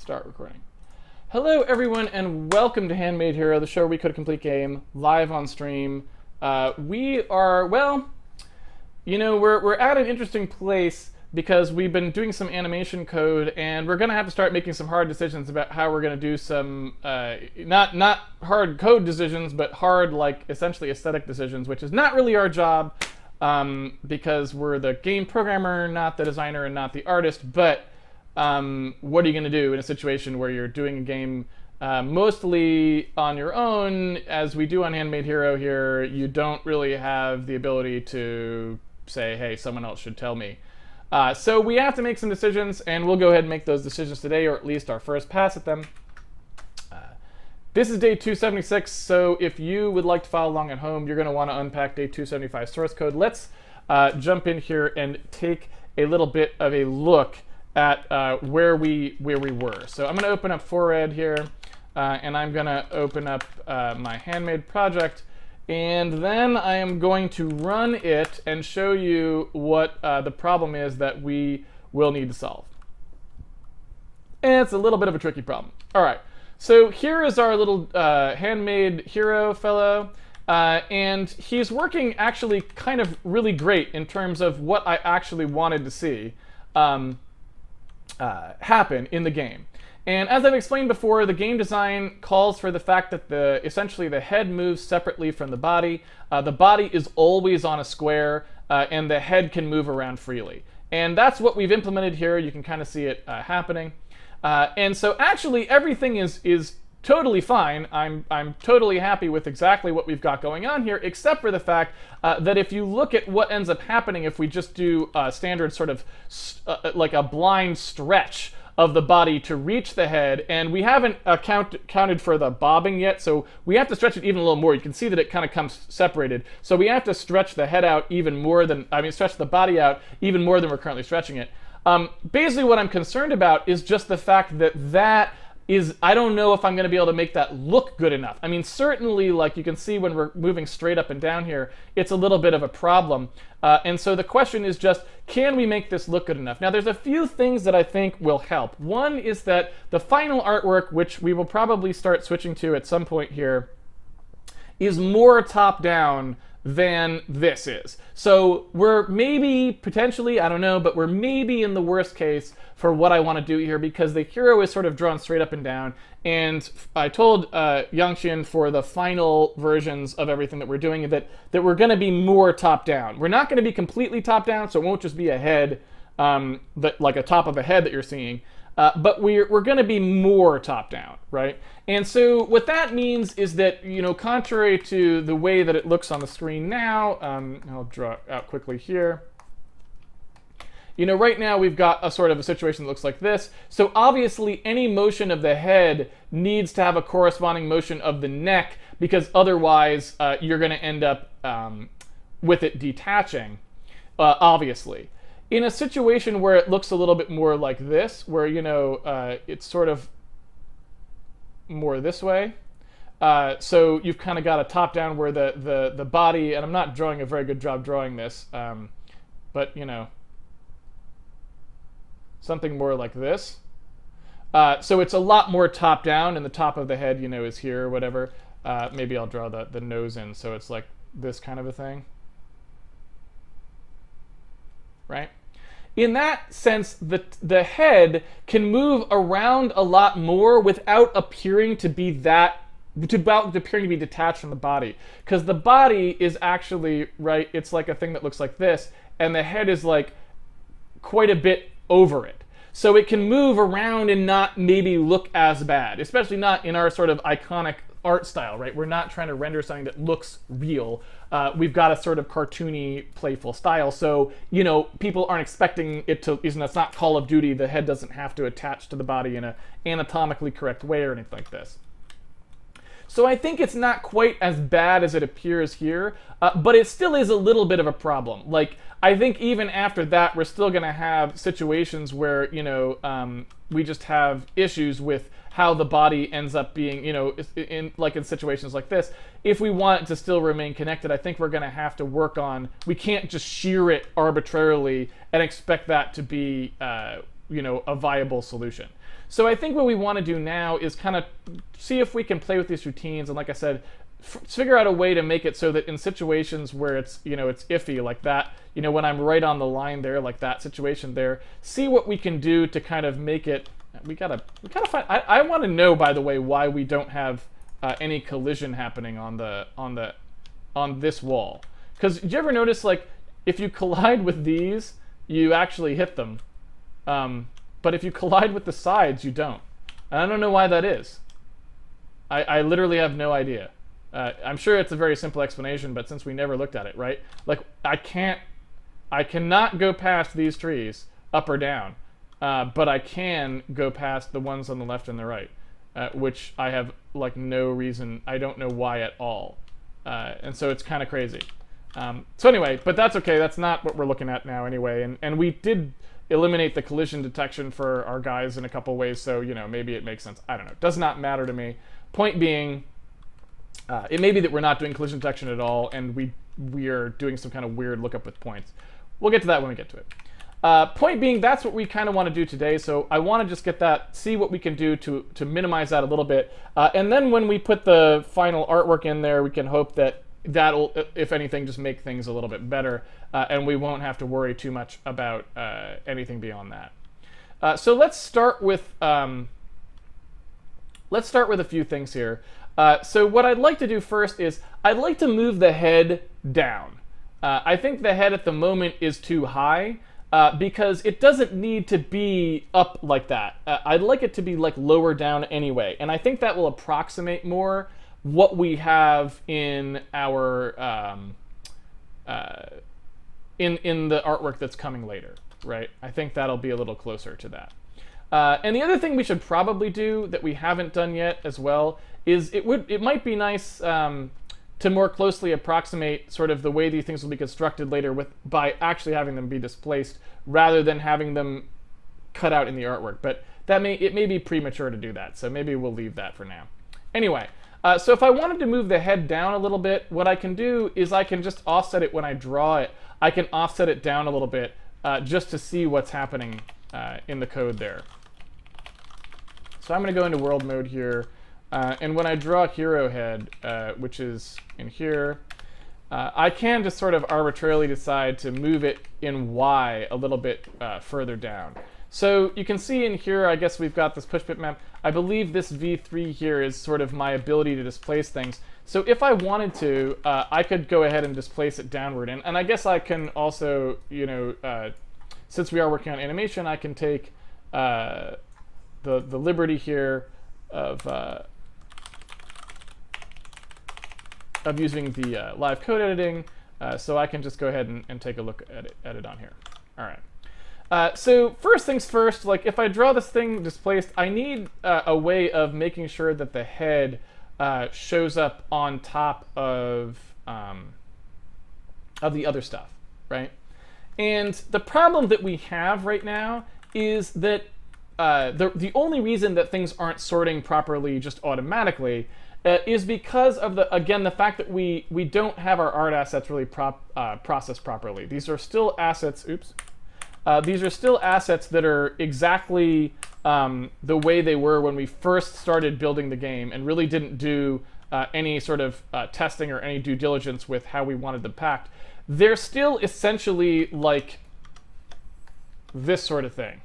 Start recording. Hello, everyone, and welcome to Handmade Hero, the show where we code a complete game live on stream. We are, well, we're at an interesting place because we've been doing some animation code, and we're going to have to start making some hard decisions about how we're going to do some, not hard code decisions, but hard, like, essentially aesthetic decisions, which is not really our job because we're the game programmer, not the designer, and not the artist. But what are you going to do in a situation where you're doing a game mostly on your own? As we do on Handmade Hero here, you don't really have the ability to say, hey, someone else should tell me. So we have to make some decisions, and we'll go ahead and make those decisions today, or at least our first pass at them. This is day 276, so if you would like to follow along at home, you're going to want to unpack day 275 source code. Let's jump in here and take a little bit of a look at where we were. So I'm going to open up Fored here, and I'm going to open up my Handmade project, and then I am going to run it and show you what the problem is that we will need to solve. And it's a little bit of a tricky problem. All right, so here is our little Handmade Hero fellow, and he's working actually kind of really great in terms of what I actually wanted to see happen in the game. And as I've explained before, the game design calls for the fact that essentially the head moves separately from the body. The body is always on a square, and the head can move around freely. And that's what we've implemented here. You can kind of see it happening. And so actually everything is totally fine. I'm totally happy with exactly what we've got going on here, except for the fact that if you look at what ends up happening if we just do a standard sort of like a blind stretch of the body to reach the head, and we haven't counted for the bobbing yet, so we have to stretch it even a little more. You can see that it kind of comes separated. So we have to stretch the head out even more than, stretch the body out even more than we're currently stretching it. Basically what I'm concerned about is just the fact that I don't know if I'm going to be able to make that look good enough. I mean, certainly, like you can see when we're moving straight up and down here, it's a little bit of a problem. And so the question is just, can we make this look good enough? Now, there's a few things that I think will help. One is that the final artwork, which we will probably start switching to at some point here, is more top-down than this is. So we're maybe, potentially, I don't know, but we're maybe in the worst case for what I want to do here, because the hero is sort of drawn straight up and down. And I told Yangxian for the final versions of everything that we're doing that we're going to be more top-down. We're not going to be completely top-down, so it won't just be a head, like a top of a head that you're seeing. But we're going to be more top-down, right? And so what that means is that, contrary to the way that it looks on the screen now, I'll draw it out quickly here. Right now we've got a sort of a situation that looks like this. So obviously any motion of the head needs to have a corresponding motion of the neck, because otherwise you're going to end up with it detaching, obviously. In a situation where it looks a little bit more like this, where, it's sort of more this way, so you've kind of got a top-down where the body, and I'm not drawing a very good job drawing this, but, something more like this. So it's a lot more top-down, and the top of the head, is here or whatever. Maybe I'll draw the nose in, so it's like this kind of a thing. Right? In that sense, the head can move around a lot more without appearing to be detached from the body. Because the body is actually, right, it's like a thing that looks like this, and the head is like quite a bit over it. So it can move around and not maybe look as bad, especially not in our sort of iconic art style, right? We're not trying to render something that looks real. We've got a sort of cartoony, playful style. So, people aren't expecting it to, it's not Call of Duty. The head doesn't have to attach to the body in an anatomically correct way or anything like this. So I think it's not quite as bad as it appears here, but it still is a little bit of a problem. Like, I think even after that, we're still going to have situations where, we just have issues with how the body ends up being, in situations like this. If we want it to still remain connected, I think we're going to have to work on, we can't just shear it arbitrarily and expect that to be, a viable solution. So I think what we want to do now is kind of see if we can play with these routines, and like I said, figure out a way to make it so that in situations where it's it's iffy like that, when I'm right on the line there, like that situation there, see what we can do to kind of make it. We gotta find. I want to know, by the way, why we don't have any collision happening on this wall. Because did you ever notice, like, if you collide with these, you actually hit them, but if you collide with the sides, you don't. And I don't know why that is. I literally have no idea. I'm sure it's a very simple explanation, but since we never looked at it, right? Like, I cannot go past these trees up or down, but I can go past the ones on the left and the right, which I have like no reason. I don't know why at all, and so it's kind of crazy. So anyway, but that's okay. That's not what we're looking at now anyway. And we did eliminate the collision detection for our guys in a couple ways, so maybe it makes sense. I don't know. It does not matter to me. Point being, it may be that we're not doing collision detection at all, and we are doing some kind of weird lookup with points. We'll get to that when we get to it. Point being, that's what we kind of want to do today. So I want to just get that, see what we can do to minimize that a little bit, and then when we put the final artwork in there, we can hope that that'll, if anything, just make things a little bit better, and we won't have to worry too much about anything beyond that. So let's start with a few things here. So what I'd like to do first is I'd like to move the head down. I think the head at the moment is too high because it doesn't need to be up like that. I'd like it to be like lower down anyway, and I think that will approximate more what we have in our in the artwork that's coming later, right? I think that'll be a little closer to that. And the other thing we should probably do that we haven't done yet as well is it might be nice to more closely approximate sort of the way these things will be constructed later by actually having them be displaced rather than having them cut out in the artwork. But it may be premature to do that, so maybe we'll leave that for now. Anyway, so if I wanted to move the head down a little bit, what I can do is I can just offset it when I draw it. I can offset it down a little bit just to see what's happening in the code there. So I'm going to go into world mode here, and when I draw hero head, which is in here, I can just sort of arbitrarily decide to move it in Y a little bit further down. So you can see in here, I guess we've got this push bitmap. I believe this V3 here is sort of my ability to displace things. So if I wanted to, I could go ahead and displace it downward. And I guess I can also, since we are working on animation, I can take the liberty here of using the live code editing. So I can just go ahead and take a look at it on here. All right. So first things first, like if I draw this thing displaced, I need a way of making sure that the head shows up on top of the other stuff, right? And the problem that we have right now is that the only reason that things aren't sorting properly just automatically is because of the fact that we don't have our art assets really processed properly. These are still assets. Oops. These are still assets that are exactly the way they were when we first started building the game and really didn't do any sort of testing or any due diligence with how we wanted them packed. They're still essentially like this sort of thing,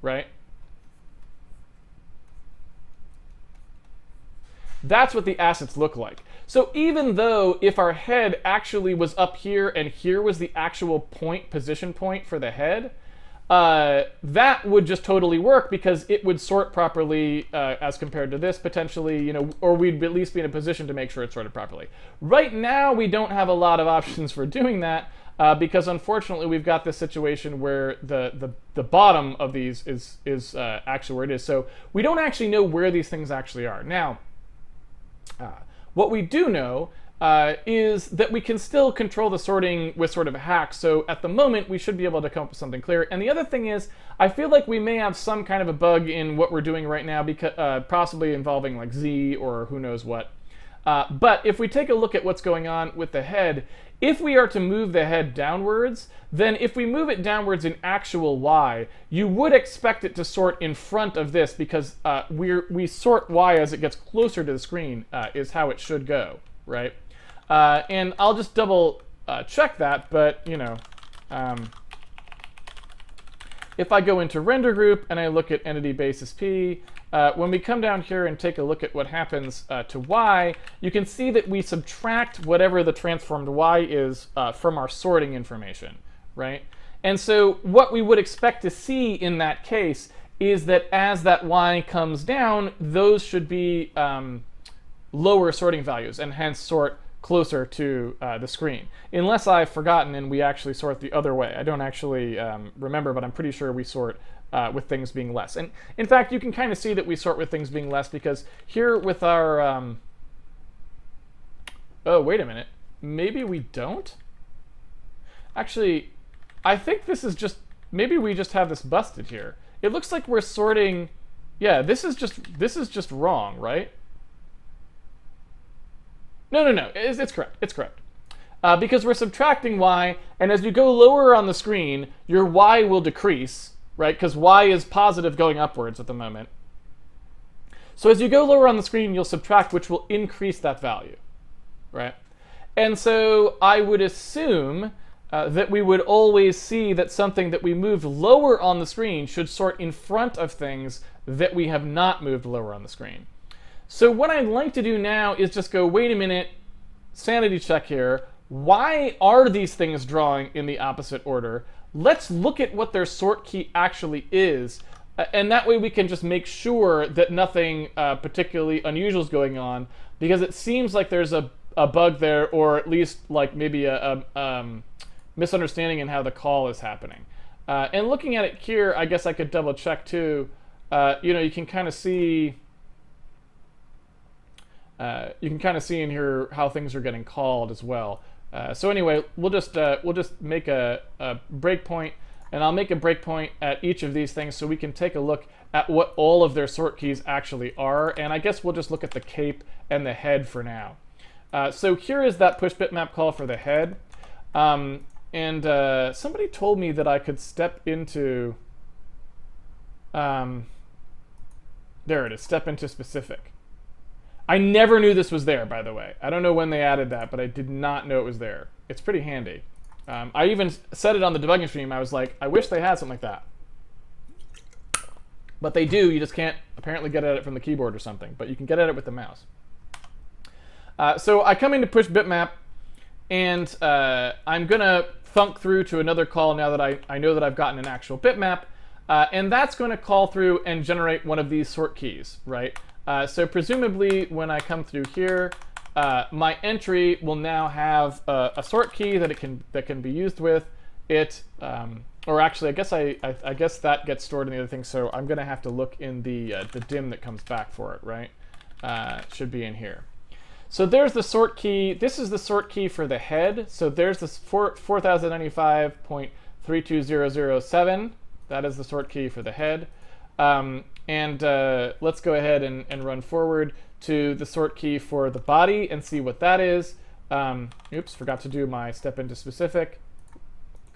right? That's what the assets look like. So even though if our head actually was up here and here was the actual position point for the head, that would just totally work because it would sort properly as compared to this potentially, or we'd at least be in a position to make sure it's sorted properly. Right now, we don't have a lot of options for doing that because unfortunately we've got this situation where the bottom of these is actually where it is. So we don't actually know where these things actually are. Now, what we do know is that we can still control the sorting with sort of a hack. So at the moment, we should be able to come up with something clear. And the other thing is, I feel like we may have some kind of a bug in what we're doing right now, because possibly involving like Z or who knows what. But if we take a look at what's going on with the head, if we are to move the head downwards, then if we move it downwards in actual Y, you would expect it to sort in front of this because we sort Y as it gets closer to the screen is how it should go, right? And I'll just double check that, but you know, if I go into render group and I look at entity basis P, when we come down here and take a look at what happens to Y, you can see that we subtract whatever the transformed Y is from our sorting information, right? And so what we would expect to see in that case is that as that Y comes down, those should be lower sorting values and hence sort closer to the screen. Unless I've forgotten and we actually sort the other way. I don't actually remember, but I'm pretty sure we sort with things being less. And in fact, you can kind of see that we sort with things being less because here with our... oh, wait a minute. Maybe we don't? Actually, I think this is just... Maybe we just have this busted here. It looks like we're sorting... Yeah, this is just wrong, right? No. It's correct. It's correct. Because we're subtracting Y, and as you go lower on the screen, your Y will decrease, right? Because Y is positive going upwards at the moment. So as you go lower on the screen, you'll subtract, which will increase that value, right? And so I would assume that we would always see that something that we moved lower on the screen should sort in front of things that we have not moved lower on the screen. So what I'd like to do now is just go, wait a minute, sanity check here. Why are these things drawing in the opposite order? Let's look at what their sort key actually is. And that way we can just make sure that nothing particularly unusual is going on, because it seems like there's a bug there, or at least like maybe a misunderstanding in how the call is happening. And looking at it here, I guess I could double check too. You know, you can kind of see... you can kind of see in here how things are getting called as well. So anyway, we'll just make a breakpoint, and I'll make a breakpoint at each of these things so we can take a look at what all of their sort keys actually are. And I guess we'll just look at the cape and the head for now. So here is that push bitmap call for the head. And somebody told me that I could step into... there it is, step into specific. I never knew this was there, by the way. I don't know when they added that, but I did not know it was there. It's pretty handy. I even said it on the debugging stream. I was like, I wish they had something like that. But they do. You just can't apparently get at it from the keyboard or something. But you can get at it with the mouse. So I come into push bitmap, and I'm going to thunk through to another call now that I know that I've gotten an actual bitmap. And that's going to call through and generate one of these sort keys, right? So presumably when I come through here, my entry will now have a sort key that can be used with it. Or actually, I guess that gets stored in the other thing. So I'm going to have to look in the dim that comes back for it, right? Should be in here. So there's the sort key. This is the sort key for the head. So there's this 4095.32007. That is the sort key for the head. And let's go ahead and run forward to the sort key for the body and see what that is. Oops, forgot to do my step into specific.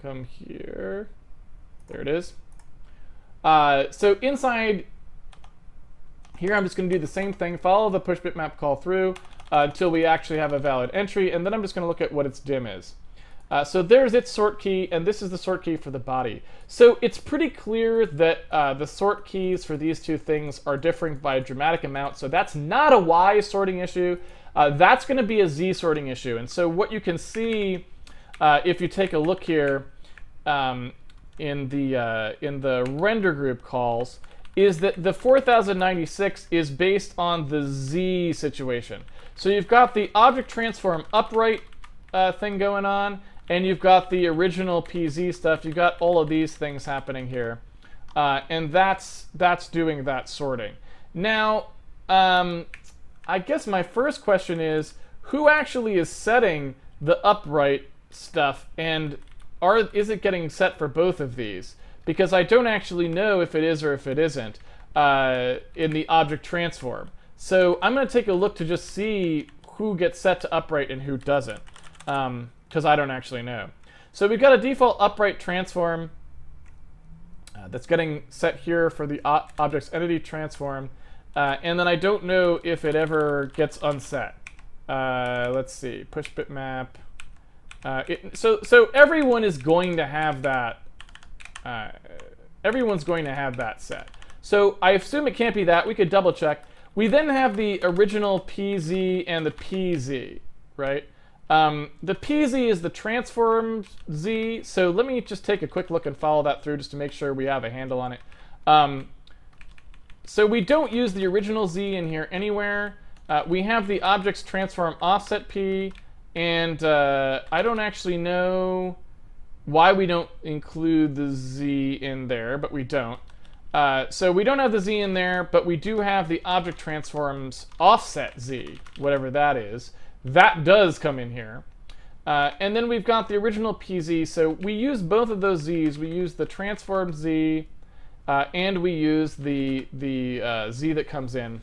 Come here. There it is. So inside here, I'm just going to do the same thing, follow the push bitmap call through until we actually have a valid entry, and then I'm just going to look at what its dim is. So there's its sort key, and this is the sort key for the body. So it's pretty clear that the sort keys for these two things are differing by a dramatic amount. So that's not a Y sorting issue. That's going to be a Z sorting issue. And so what you can see if you take a look here in the render group calls is that the 4096 is based on the Z situation. So you've got the object transform upright thing going on, and you've got the original PZ stuff. You've got all of these things happening here. And that's doing that sorting. Now, I guess my first question is, who actually is setting the upright stuff, and is it getting set for both of these? Because I don't actually know if it is or if it isn't in the object transform. So I'm going to take a look to just see who gets set to upright and who doesn't, because I don't actually know. So we've got a default upright transform that's getting set here for the object's entity transform, and then I don't know if it ever gets unset. Let's see, push bitmap. So everyone is going to have that. Everyone's going to have that set. So I assume it can't be that. We could double check. We then have the original PZ and the PZ, right? The PZ is the transform Z. So let me just take a quick look and follow that through just to make sure we have a handle on it. So we don't use the original Z in here anywhere. We have the object's transform offset P, and I don't actually know why we don't include the Z in there, but we don't. So we don't have the Z in there, but we do have the object transforms offset Z, whatever that is. That does come in here. And then we've got the original PZ. So we use both of those Z's. We use the transform Z, and we use the Z that comes in.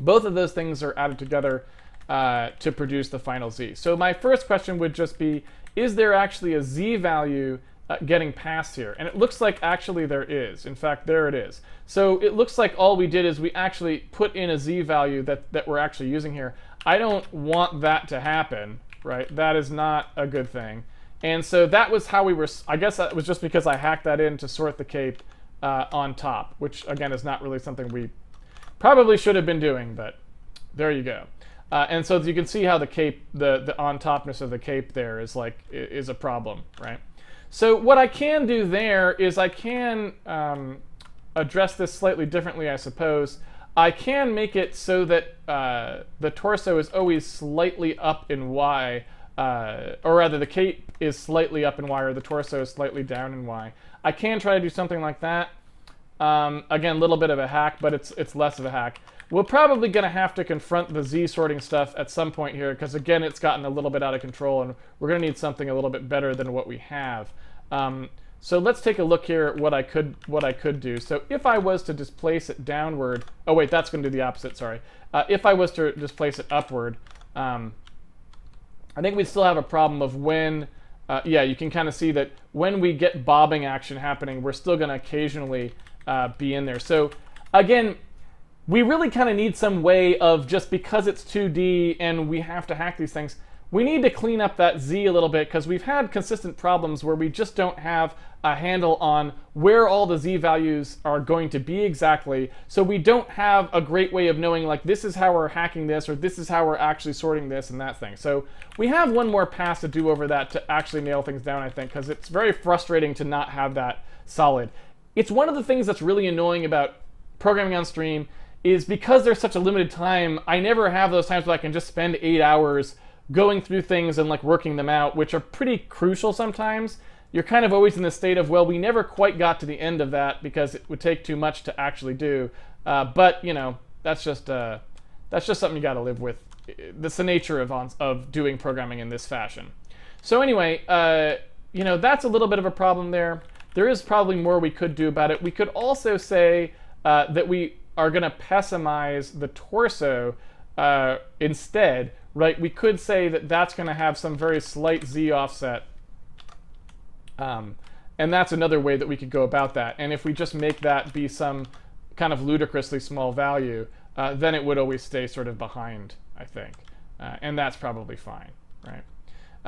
Both of those things are added together to produce the final Z. So my first question would just be, is there actually a Z value getting passed here? And it looks like actually there is. In fact, there it is. So it looks like all we did is we actually put in a Z value that we're actually using here. I don't want that to happen, right? That is not a good thing. And so that was how we were, I guess that was just because I hacked that in to sort the cape on top, which again is not really something we probably should have been doing, but there you go. And so you can see how the cape, the on topness of the cape there is a problem, right? So what I can do there is I can address this slightly differently, I suppose. I can make it so that the torso is always slightly up in Y, or rather the cape is slightly up in Y, or the torso is slightly down in Y. I can try to do something like that. Again, a little bit of a hack, but it's less of a hack. We're probably going to have to confront the Z sorting stuff at some point here, because again, it's gotten a little bit out of control, and we're going to need something a little bit better than what we have. So let's take a look here at what I could do. So if I was to displace it downward, oh wait, that's going to do the opposite. Sorry. If I was to displace it upward, I think we'd still have a problem of when. Yeah, you can kind of see that when we get bobbing action happening, we're still going to occasionally be in there. So again, we really kind of need some way of, just because it's 2D and we have to hack these things, we need to clean up that Z a little bit, because we've had consistent problems where we just don't have a handle on where all the Z values are going to be exactly. So we don't have a great way of knowing, like, this is how we're hacking this, or this is how we're actually sorting this and that thing. So we have one more pass to do over that to actually nail things down, I think, because it's very frustrating to not have that solid. It's one of the things that's really annoying about programming on stream, is because there's such a limited time, I never have those times where I can just spend 8 hours going through things and like working them out, which are pretty crucial sometimes. You're kind of always in the state of, well, we never quite got to the end of that because it would take too much to actually do. But you know, that's just something you got to live with. That's the nature of doing programming in this fashion. So anyway, you know, that's a little bit of a problem there. There is probably more we could do about it. We could also say that we are going to pessimize the torso instead, right? We could say that that's going to have some very slight Z offset. And that's another way that we could go about that. And if we just make that be some kind of ludicrously small value, then it would always stay sort of behind, I think. And that's probably fine, right?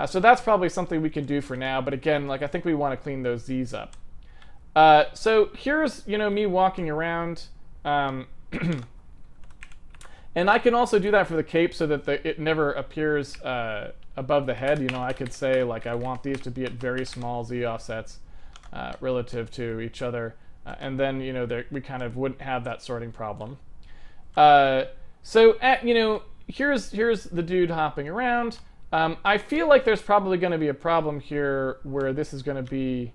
So that's probably something we can do for now. But again, like, I think we want to clean those Z's up. So here's, you know, me walking around. And I can also do that for the cape so that it never appears above the head. You know, I could say, like, I want these to be at very small Z offsets relative to each other. And then, you know, we kind of wouldn't have that sorting problem. You know, here's the dude hopping around. I feel like there's probably going to be a problem here where this is going to be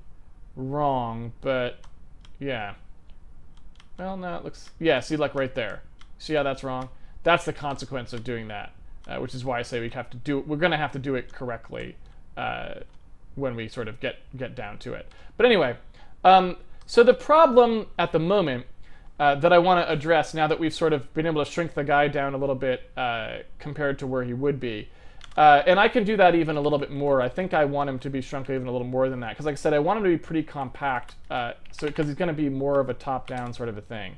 wrong, but yeah. Well, no, it looks, yeah, see, like right there. See how that's wrong? That's the consequence of doing that, which is why I say we're going to have to do it correctly when we sort of get down to it. But anyway, so the problem at the moment that I want to address now that we've sort of been able to shrink the guy down a little bit compared to where he would be. And I can do that even a little bit more. I think I want him to be shrunk even a little more than that. Because like I said, I want him to be pretty compact, because he's going to be more of a top-down sort of a thing.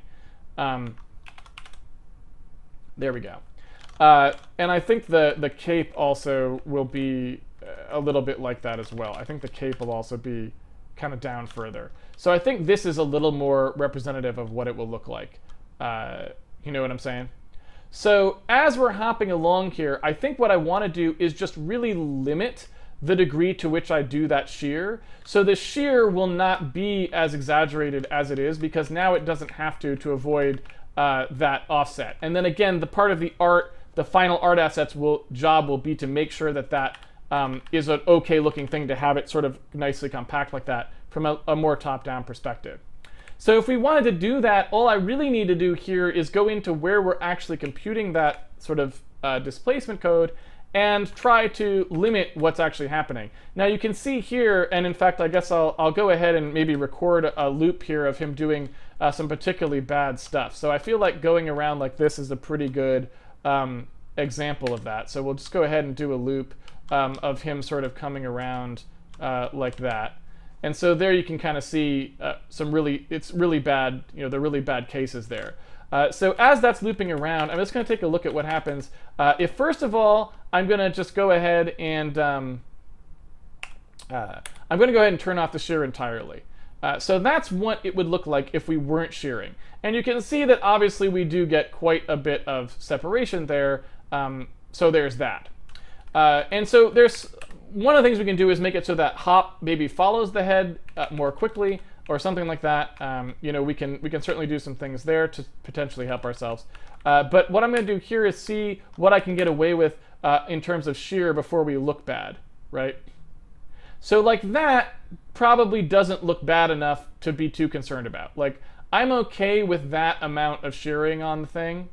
There we go. And I think the cape also will be a little bit like that as well. I think the cape will also be kind of down further. So I think this is a little more representative of what it will look like. You know what I'm saying? So as we're hopping along here, I think what I want to do is just really limit the degree to which I do that shear. So the shear will not be as exaggerated as it is, because now it doesn't have to avoid that offset. And then again, the part of the art, the final art assets job will be to make sure that that is an okay looking thing, to have it sort of nicely compact like that from a more top-down perspective. So if we wanted to do that, all I really need to do here is go into where we're actually computing that sort of displacement code and try to limit what's actually happening. Now you can see here, and in fact I guess I'll go ahead and maybe record a loop here of him doing some particularly bad stuff. So I feel like going around like this is a pretty good example of that. So we'll just go ahead and do a loop of him sort of coming around like that. And so there you can kind of see it's really bad, the really bad cases there. So as that's looping around, I'm just going to take a look at what happens. If first of all, I'm going to just go ahead and turn off the shear entirely. So that's what it would look like if we weren't shearing. And you can see that obviously we do get quite a bit of separation there. So there's that. And so there's one of the things we can do is make it so that hop maybe follows the head more quickly, or something like that. We can certainly do some things there to potentially help ourselves. But what I'm going to do here is see what I can get away with in terms of shear before we look bad, right? So like that probably doesn't look bad enough to be too concerned about. Like I'm okay with that amount of shearing on the thing.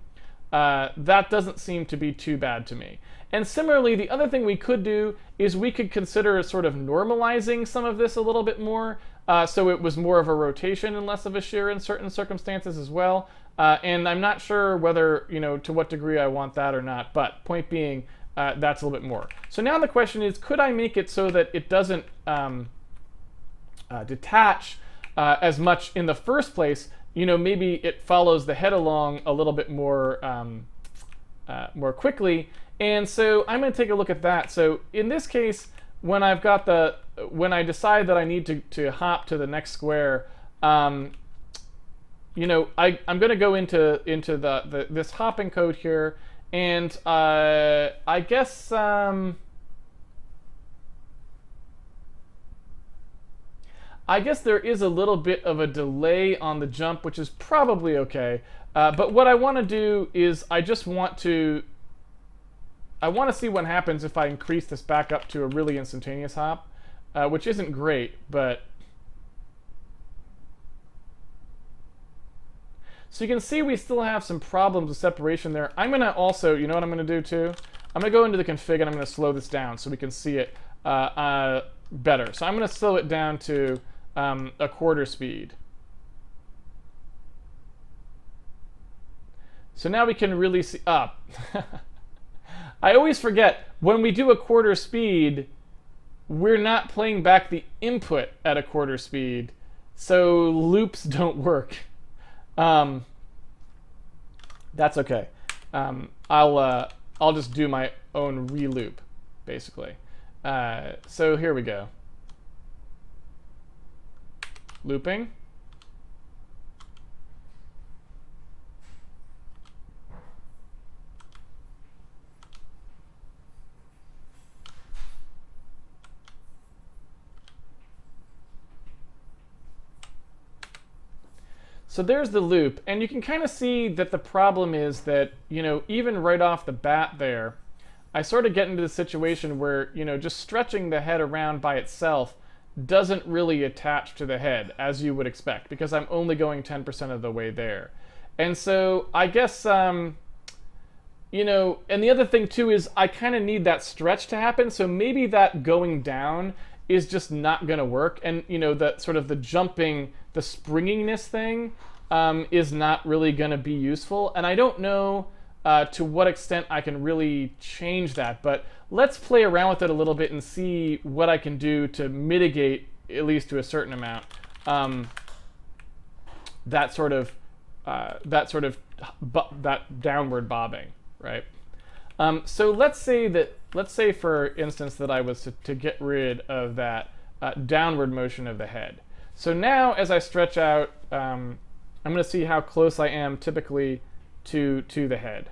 That doesn't seem to be too bad to me. And similarly, the other thing we could do is we could consider sort of normalizing some of this a little bit more, so it was more of a rotation and less of a shear in certain circumstances as well. And I'm not sure whether, to what degree I want that or not, but point being, that's a little bit more. So now the question is, could I make it so that it doesn't detach as much in the first place? Maybe it follows the head along a little bit more more quickly. And so I'm going to take a look at that. So in this case, when I decide that I need to hop to the next square, I'm going to go into this hopping code here, and I guess there is a little bit of a delay on the jump, which is probably okay. But what I want to do is I want to see what happens if I increase this back up to a really instantaneous hop, which isn't great, but... So you can see we still have some problems with separation there. I'm going to also, you know what I'm going to do too? I'm going to go into the config and I'm going to slow this down so we can see it better. So I'm going to slow it down to a quarter speed. So now we can really see up. I always forget, when we do a quarter speed, we're not playing back the input at a quarter speed, so loops don't work. That's okay. I'll just do my own reloop, basically. So here we go. Looping. So there's the loop, and you can kind of see that the problem is that, even right off the bat there, I sort of get into the situation where, just stretching the head around by itself doesn't really attach to the head, as you would expect, because I'm only going 10% of the way there. And so I guess, and the other thing too is I kind of need that stretch to happen, so maybe that going down is just not going to work. And, that sort of the jumping, the springiness thing is not really going to be useful. And I don't know to what extent I can really change that. But let's play around with it a little bit and see what I can do to mitigate, at least to a certain amount, that downward bobbing, right? So let's say for instance that I was to get rid of that downward motion of the head. So now as I stretch out, I'm going to see how close I am typically to the head.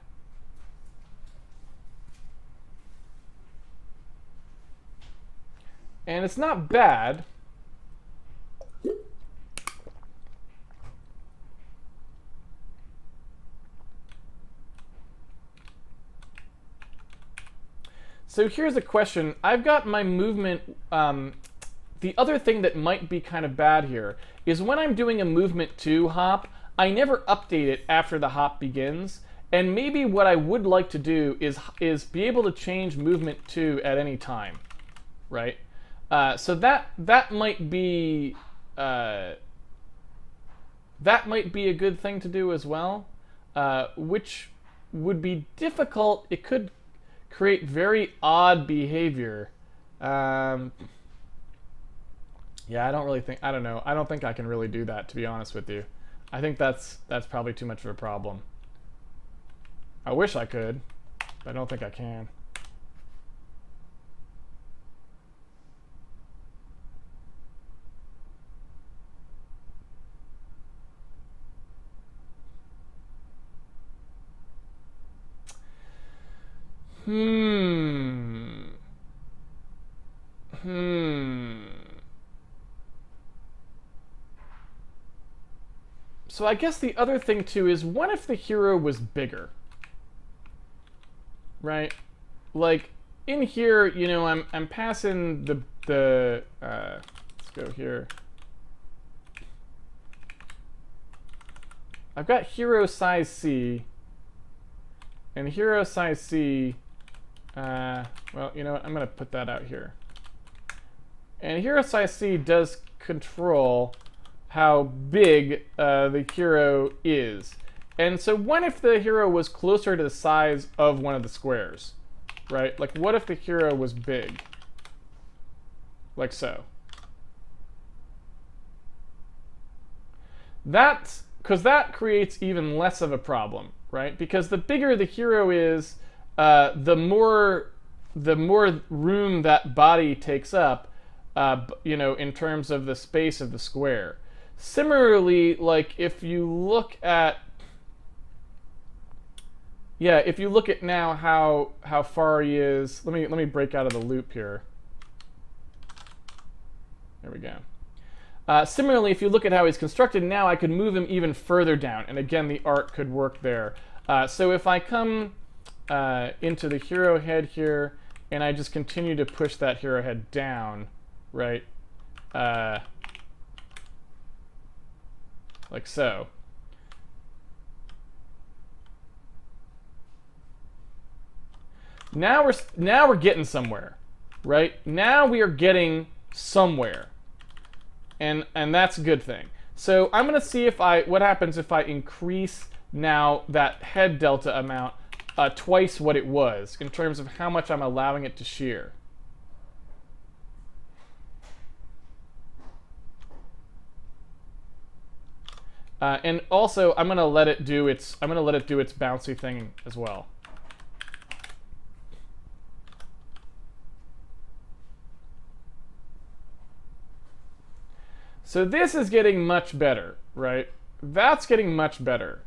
And it's not bad. So here's a question. I've got my movement. The other thing that might be kind of bad here is when I'm doing a movement 2 hop, I never update it after the hop begins. And maybe what I would like to do is be able to change movement 2 at any time, right? So that might be a good thing to do as well, which would be difficult. It could create very odd behavior. Yeah, I don't know. I don't think I can really do that, to be honest with you. I think that's probably too much of a problem. I wish I could, but I don't think I can. So I guess the other thing too is, what if the hero was bigger? Right? Like in here, you know, I'm passing the let's go here. I've got hero size C, and hero size C, well, you know what, I'm going to put that out here. And hero size C does control how big the hero is. And so what if the hero was closer to the size of one of the squares, right? Like what if the hero was big? Like so. Because that creates even less of a problem, right? Because the bigger the hero is, the more room that body takes up, you know, in terms of the space of the square. Similarly, like if you look at, if you look at now how far he is. Let me break out of the loop here. There we go. Similarly, if you look at how he's constructed now, I could move him even further down, and again, the art could work there. So if I come into the hero head here, and I just continue to push that hero head down, right? Like so. Now we're getting somewhere, right? Now we are getting somewhere, and that's a good thing. So I'm going to see what happens if I increase now that head delta amount twice what it was in terms of how much I'm allowing it to shear. And also, I'm gonna let it do its bouncy thing as well. So this is getting much better, right? That's getting much better.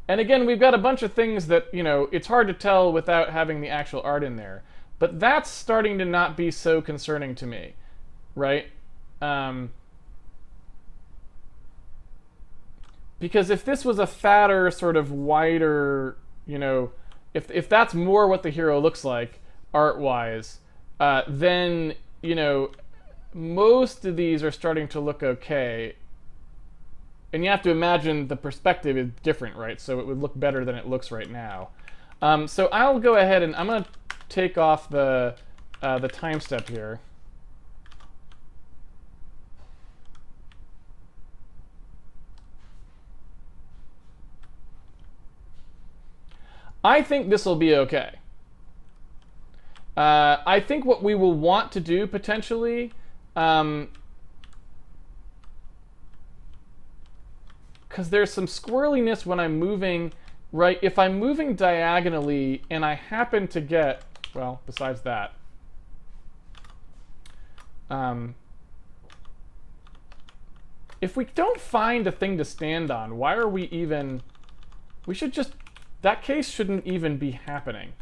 And again, we've got a bunch of things that, you know, it's hard to tell without having the actual art in there. But that's starting to not be so concerning to me, right? Because if this was a fatter, sort of wider, you know, if that's more what the hero looks like art-wise, then, you know, most of these are starting to look okay. And you have to imagine the perspective is different, right? So it would look better than it looks right now. So I'll go ahead and I'm going to take off the time step here. I think this will be okay. I think what we will want to do potentially, because there's some squirreliness when I'm moving, right? If I'm moving diagonally and I happen to get, well, besides that, if we don't find a thing to stand on, why are we even, we should just, that case shouldn't even be happening.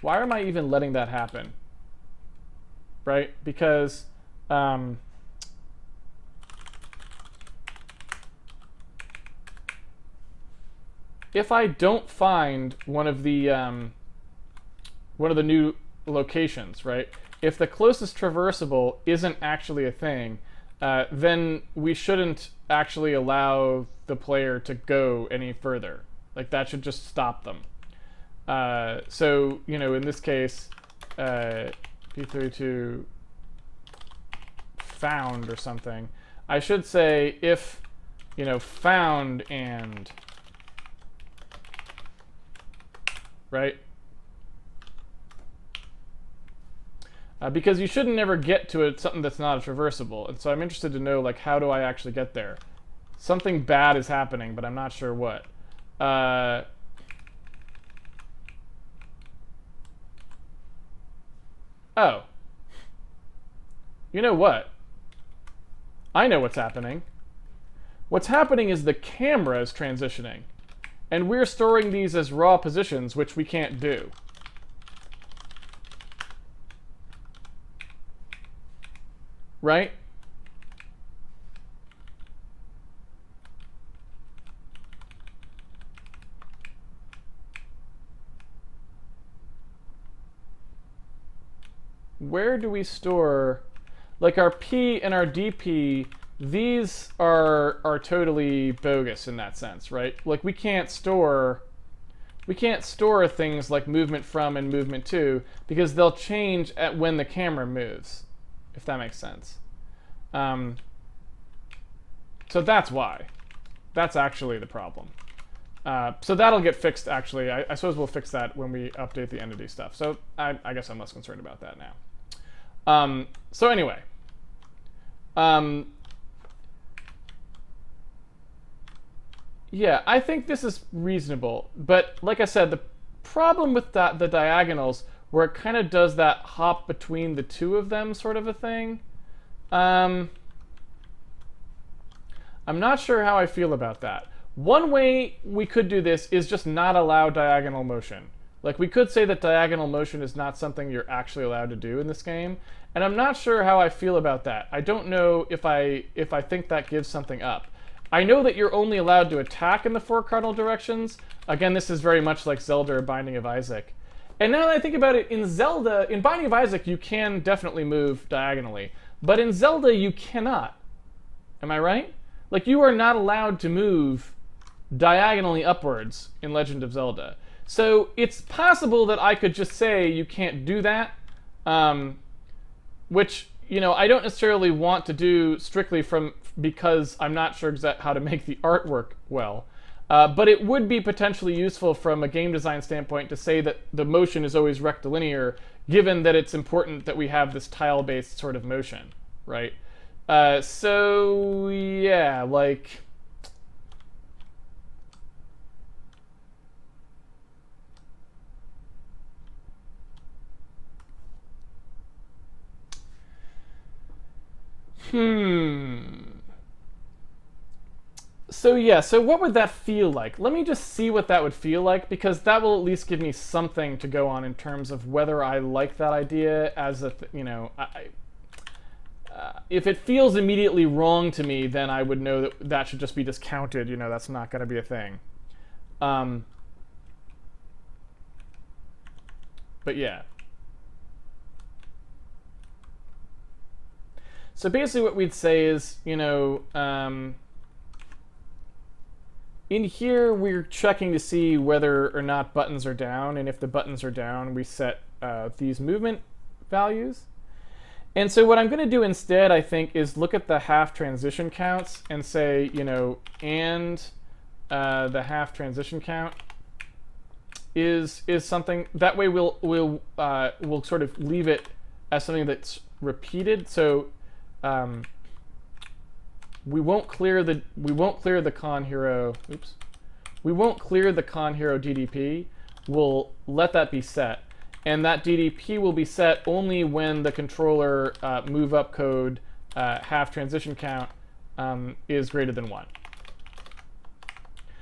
Why am I even letting that happen? Right? Because if I don't find one of the new locations, right? If the closest traversable isn't actually a thing, then we shouldn't actually allow the player to go any further. Like, that should just stop them. So, you know, in this case, p32 found or something, I should say if, you know, found and, right? Because you shouldn't ever get to something that's not a traversable. And so I'm interested to know, like, how do I actually get there? Something bad is happening, but I'm not sure what. Oh. You know what? I know what's happening. What's happening is the camera is transitioning. And we're storing these as raw positions, which we can't do. Right? Where do we store, like, our P and our DP, these are totally bogus in that sense, right? Like, we can't store things like movement from and movement to, because they'll change at when the camera moves, if that makes sense. So that's why. That's actually the problem. So that'll get fixed, actually. I suppose we'll fix that when we update the entity stuff. So I guess I'm less concerned about that now. So anyway. Yeah, I think this is reasonable. But like I said, the problem with the diagonals, where it kind of does that hop between the two of them sort of a thing, I'm not sure how I feel about that. One way we could do this is just not allow diagonal motion. Like, we could say that diagonal motion is not something you're actually allowed to do in this game, and I'm not sure how I feel about that. I don't know if I think that gives something up. I know that you're only allowed to attack in the 4 cardinal directions. Again, this is very much like Zelda or Binding of Isaac. And now that I think about it, in Zelda, in Binding of Isaac, you can definitely move diagonally. But in Zelda, you cannot. Am I right? Like, you are not allowed to move diagonally upwards in Legend of Zelda. So it's possible that I could just say you can't do that, which, you know, I don't necessarily want to do strictly because I'm not sure exactly how to make the artwork well. But it would be potentially useful from a game design standpoint to say that the motion is always rectilinear, given that it's important that we have this tile-based sort of motion, right? So yeah, like, So yeah, so what would that feel like? Let me just see what that would feel like, because that will at least give me something to go on in terms of whether I like that idea as a, you know, if it feels immediately wrong to me, then I would know that that should just be discounted. You know, that's not going to be a thing. But yeah. So basically what we'd say is, you know, in here we're checking to see whether or not buttons are down, and if the buttons are down, we set these movement values. And so what I'm going to do instead, I think, is look at the half transition counts and say, you know, and the half transition count is something that way we'll sort of leave it as something that's repeated. So we won't clear the con hero. Oops. We won't clear the con hero DDP. We'll let that be set, and that DDP will be set only when the controller move up code half transition count is greater than 1.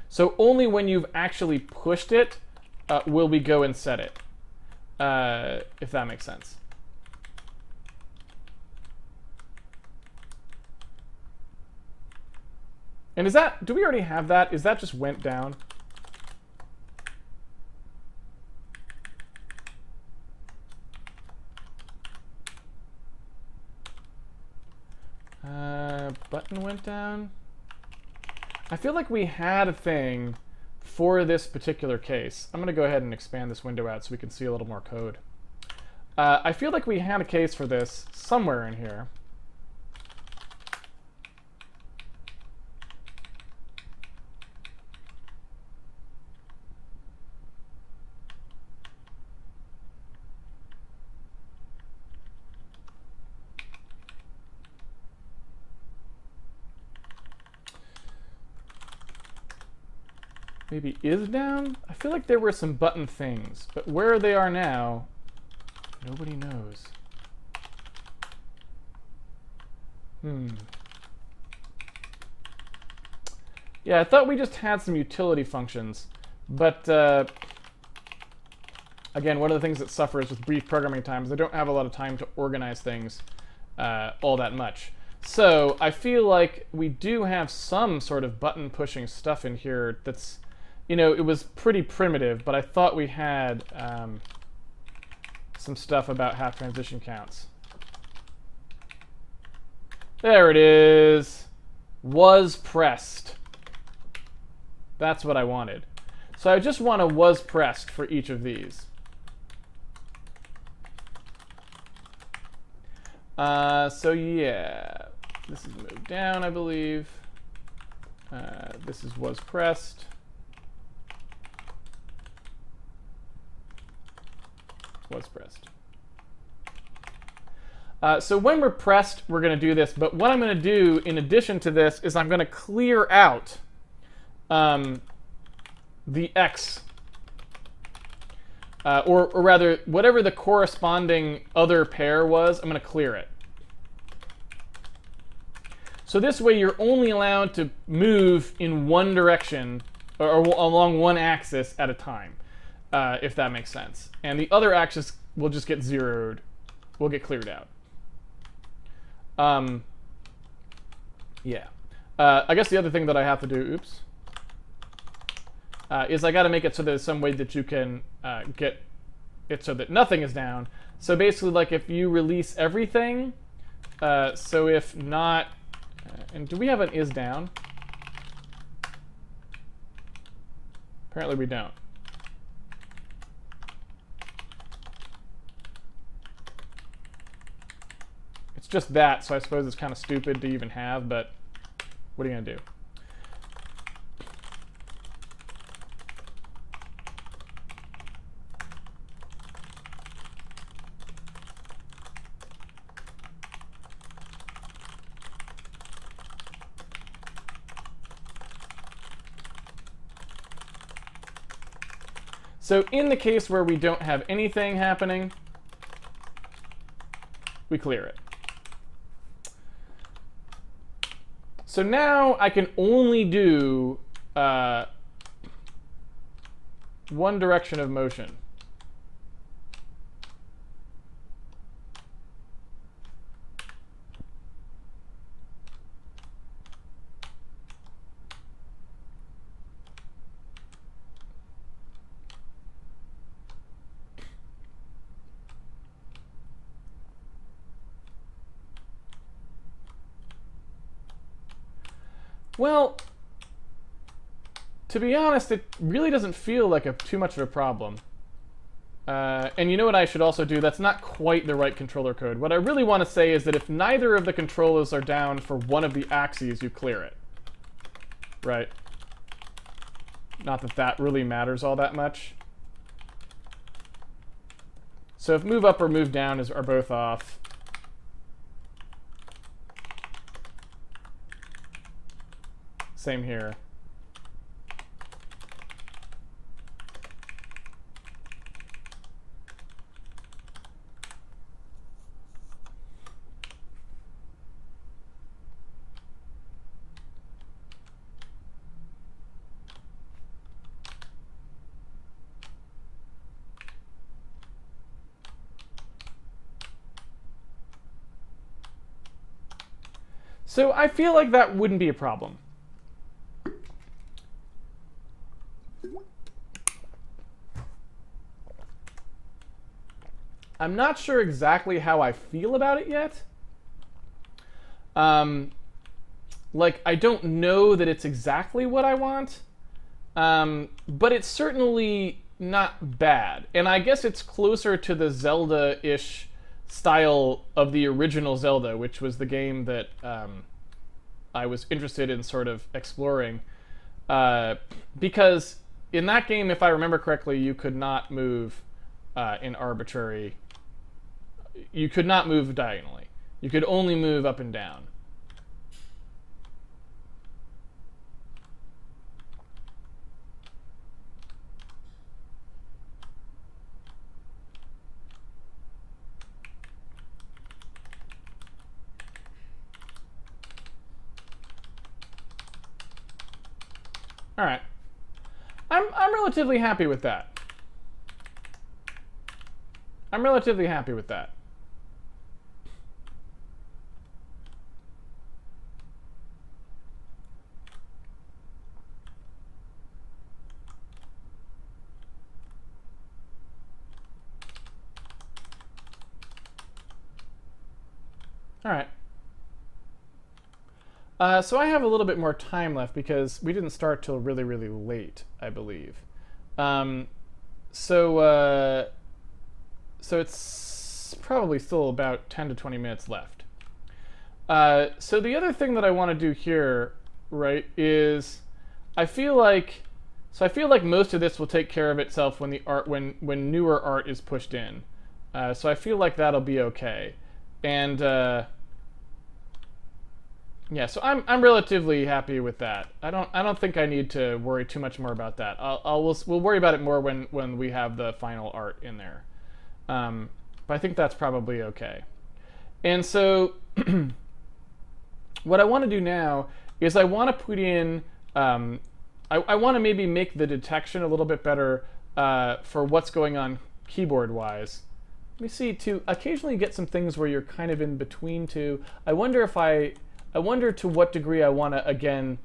So only when you've actually pushed it will we go and set it, if that makes sense. And is that, do we already have that? Is that just went down? Button went down. I feel like we had a thing for this particular case. I'm going to go ahead and expand this window out so we can see a little more code. I feel like we had a case for this somewhere in here. Maybe is down? I feel like there were some button things, but where they are now, nobody knows. Yeah, I thought we just had some utility functions, but again, one of the things that suffers with brief programming time is I don't have a lot of time to organize things all that much. So I feel like we do have some sort of button pushing stuff in here that's, you know, it was pretty primitive, but I thought we had some stuff about half transition counts. There it is. Was pressed. That's what I wanted. So I just want a was pressed for each of these. So yeah, this is moved down, I believe. This is was pressed. Was pressed. So when we're pressed, we're going to do this. But what I'm going to do in addition to this is I'm going to clear out the X. Or rather, whatever the corresponding other pair was, I'm going to clear it. So this way you're only allowed to move in one direction or along one axis at a time. If that makes sense. And the other axis will just get zeroed, will get cleared out. Yeah. I guess the other thing that I have to do, is I got to make it so there's some way that you can get it so that nothing is down. So basically, like if you release everything, so if not, and do we have an is down? Apparently we don't. Just that, so I suppose it's kind of stupid to even have, but what are you going to do? So in the case where we don't have anything happening, we clear it. So now I can only do one direction of motion. Well, to be honest, it really doesn't feel like too much of a problem. And you know what I should also do? That's not quite the right controller code. What I really want to say is that if neither of the controllers are down for one of the axes, you clear it. Right? Not that that really matters all that much. So if move up or move down are both off, same here. So I feel like that wouldn't be a problem. I'm not sure exactly how I feel about it yet. Like, I don't know that it's exactly what I want, but it's certainly not bad. And I guess it's closer to the Zelda-ish style of the original Zelda, which was the game that I was interested in sort of exploring. Because in that game, if I remember correctly, you could not move in arbitrary... You could not move diagonally. You could only move up and down. All right. I'm relatively happy with that. I'm relatively happy with that. All right. So I have a little bit more time left because we didn't start till really, really late, I believe. So it's probably still about 10 to 20 minutes left. So the other thing that I want to do here, right, is I feel like most of this will take care of itself when the art when newer art is pushed in. So I feel like that'll be okay. And yeah, so I'm relatively happy with that. I don't think I need to worry too much more about that. We'll worry about it more when we have the final art in there. But I think that's probably okay. And so what I want to do now is I want to put in I want to maybe make the detection a little bit better for what's going on keyboard wise. Let me see, to occasionally get some things where you're kind of in between two. I wonder to what degree I want to, again,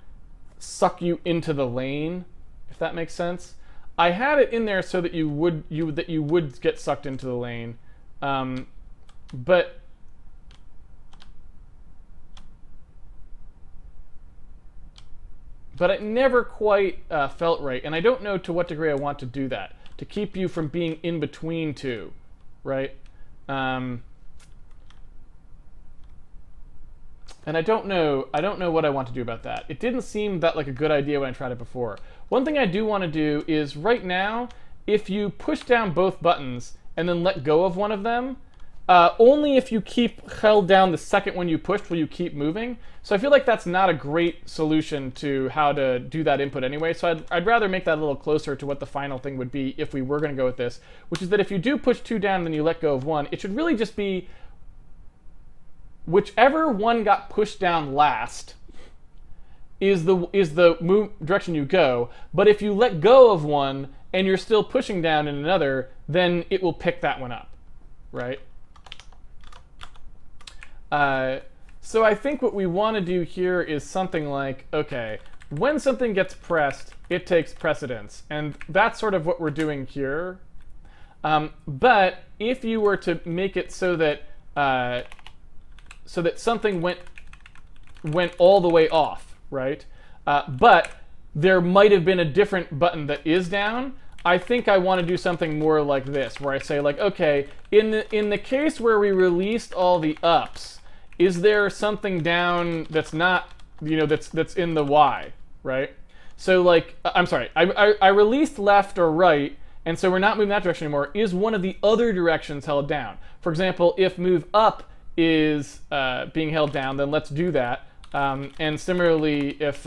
suck you into the lane, if that makes sense. I had it in there so that you would get sucked into the lane, but it never quite felt right, and I don't know to what degree I want to do that, to keep you from being in between two, right? And I don't know what I want to do about that. It didn't seem that like a good idea when I tried it before. One thing I do want to do is right now, if you push down both buttons and then let go of one of them, only if you keep held down the second one you pushed will you keep moving. So I feel like that's not a great solution to how to do that input anyway. So I'd rather make that a little closer to what the final thing would be if we were going to go with this, which is that if you do push two down and then you let go of one, it should really just be whichever one got pushed down last is the move direction you go. But if you let go of one and you're still pushing down in another, then it will pick that one up, right? So I think what we want to do here is something like, okay, when something gets pressed, it takes precedence. And that's sort of what we're doing here. But if you were to make it so that something went all the way off, right? But there might have been a different button that is down. I think I want to do something more like this, where I say, like, okay, in the case where we released all the ups, is there something down that's not, that's in the Y, right? So like, I'm sorry, I released left or right, and so we're not moving that direction anymore. Is one of the other directions held down? For example, if move up is being held down, then let's do that. And similarly, if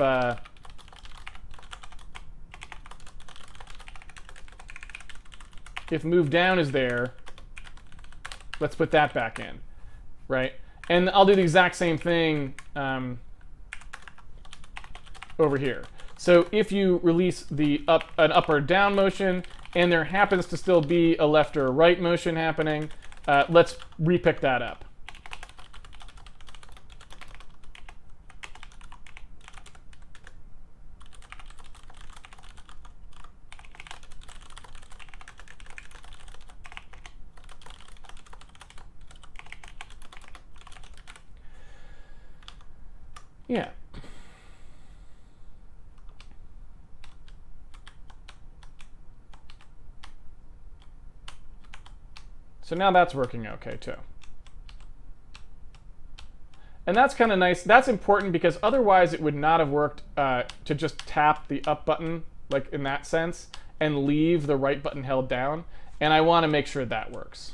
move down is there, let's put that back in, right? And I'll do the exact same thing over here. So if you release the an up or down motion, and there happens to still be a left or a right motion happening, let's repick that up. Yeah. So now that's working okay too. And that's kind of nice. That's important because otherwise it would not have worked to just tap the up button, like in that sense, and leave the right button held down. And I want to make sure that works.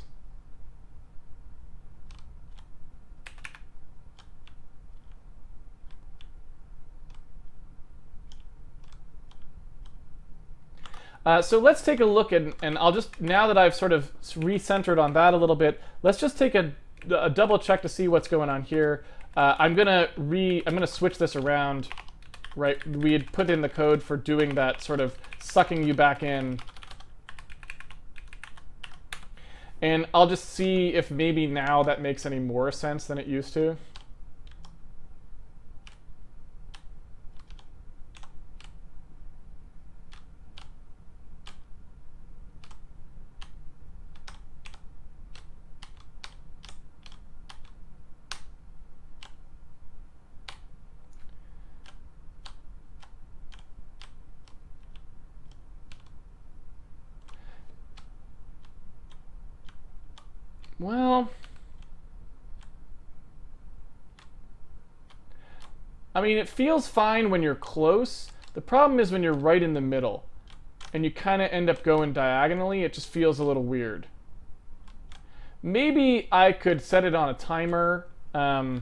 So let's take a look at, and I'll just, now that I've sort of recentered on that a little bit, let's just take a double check to see what's going on here. I'm gonna switch this around, right? We had put in the code for doing that sort of sucking you back in. And I'll just see if maybe now that makes any more sense than it used to. Well, I mean, it feels fine when you're close. The problem is when you're right in the middle and you kind of end up going diagonally, it just feels a little weird. Maybe I could set it on a timer. You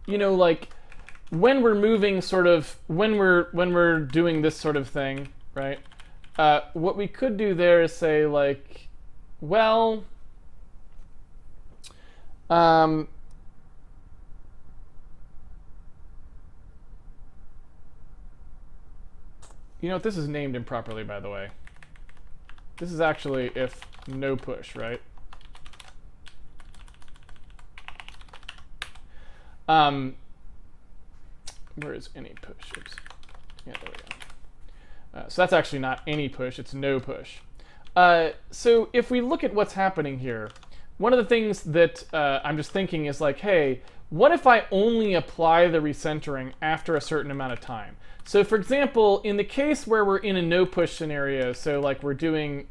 know, like when we're moving sort of, when we're doing this sort of thing, right? What we could do there is say like, well, you know what, this is named improperly, by the way. This is actually if no push, right? Where is any push? Oops. Yeah, there we go. So that's actually not any push, it's no push. So if we look at what's happening here, one of the things that I'm just thinking is like, hey, what if I only apply the recentering after a certain amount of time? So for example, in the case where we're in a no push scenario, so like we're doing,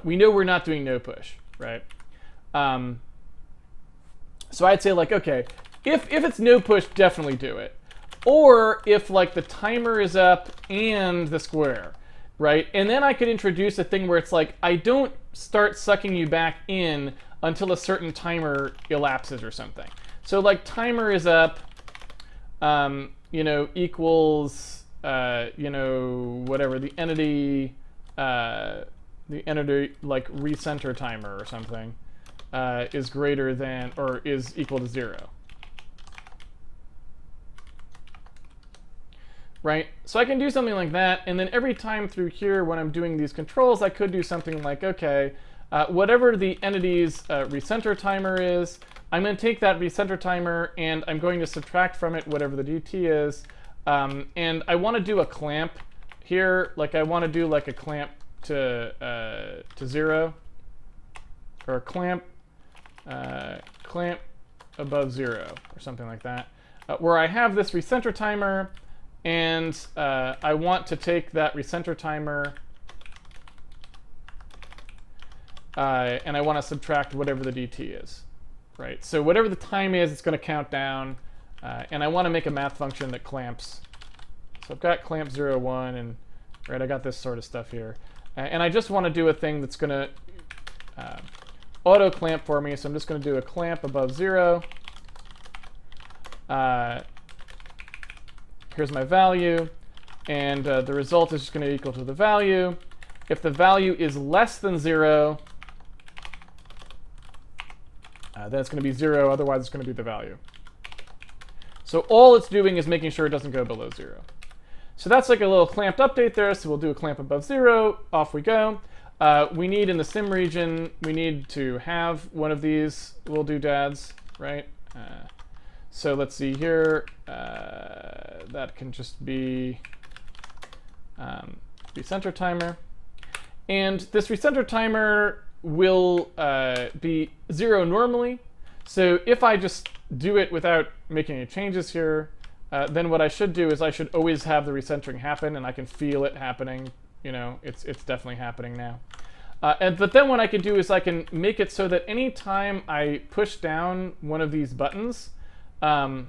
we know we're not doing no push, right? So I'd say like, okay, if it's no push, definitely do it. Or if like the timer is up and the square, right? And then I could introduce a thing where it's like, I don't start sucking you back in until a certain timer elapses or something. So like timer is up, equals, whatever, the entity like recenter timer or something is greater than or is equal to 0. Right? So I can do something like that, and then every time through here when I'm doing these controls, I could do something like, okay, whatever the entity's recenter timer is, I'm going to take that recenter timer and I'm going to subtract from it whatever the dt is, and I want to do a clamp here, like I want to do like a clamp to 0, or a clamp above 0, or something like that, where I have this recenter timer. And I want to take that recenter timer and I want to subtract whatever the dt is, right? So whatever the time is, it's going to count down. And I want to make a math function that clamps. So I've got clamp 0, 1, and right, I got this sort of stuff here. And I just want to do a thing that's going to auto clamp for me. So I'm just going to do a clamp above 0. Here's my value. And the result is just going to equal to the value. If the value is less than 0, then it's going to be 0. Otherwise, it's going to be the value. So all it's doing is making sure it doesn't go below 0. So that's like a little clamped update there. So we'll do a clamp above 0. Off we go. We need in the sim region, we need to have one of these little doodads, right? So let's see here. That can just be recenter timer. And this recenter timer will be 0 normally. So if I just do it without making any changes here, then what I should do is I should always have the recentering happen, and I can feel it happening. You know, it's definitely happening now. But then what I can do is I can make it so that any time I push down one of these buttons, so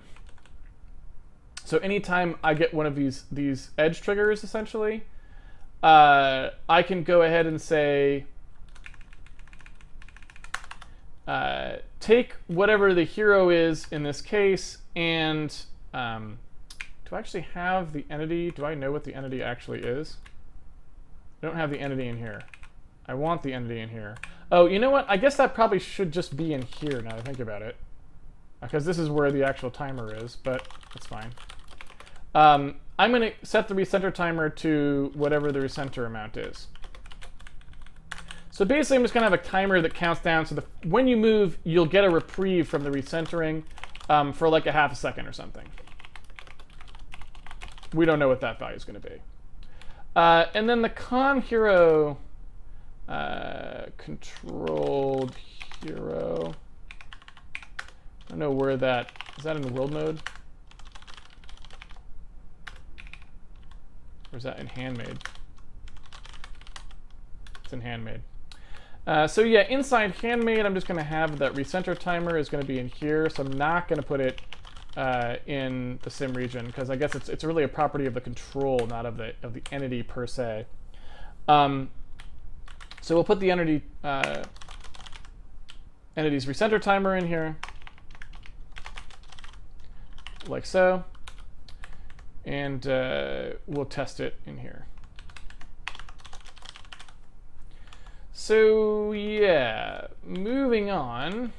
anytime I get one of these edge triggers, essentially, I can go ahead and say, take whatever the hero is in this case, and do I actually have the entity? Do I know what the entity actually is? I don't have the entity in here. I want the entity in here. Oh, you know what? I guess that probably should just be in here now that I think about it. Because this is where the actual timer is, but that's fine. I'm going to set the recenter timer to whatever the recenter amount is. So basically, I'm just going to have a timer that counts down so that when you move, you'll get a reprieve from the recentering for like a half a second or something. We don't know what that value is going to be. And then the con hero controlled hero. I don't know where that is. That in the world mode? Or is that in Handmade? It's in Handmade. So yeah, inside Handmade, I'm just going to have that recenter timer is going to be in here. So I'm not going to put it in the sim region because I guess it's really a property of the control, not of the entity per se. So we'll put the entity's recenter timer in here, like so, and we'll test it in here. So yeah, moving on.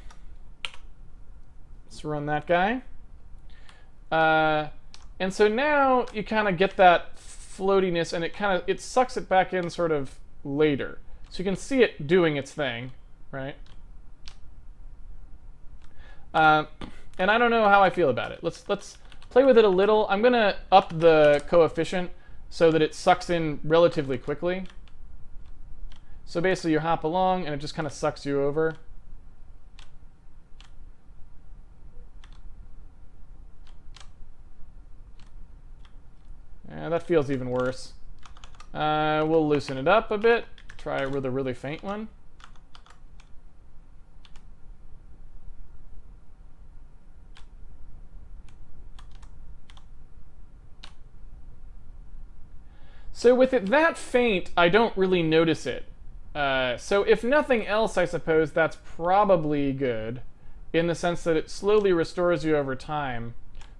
Let's run that guy. And so now you kind of get that floatiness, and it sucks it back in sort of later. So you can see it doing its thing, right? And I don't know how I feel about it. Let's play with it a little. I'm gonna up the coefficient so that it sucks in relatively quickly. So basically you hop along and it just kind of sucks you over. That feels even worse. We'll loosen it up a bit. Try it with a really faint one. So with it that faint, I don't really notice it. So if nothing else, I suppose that's probably good in the sense that it slowly restores you over time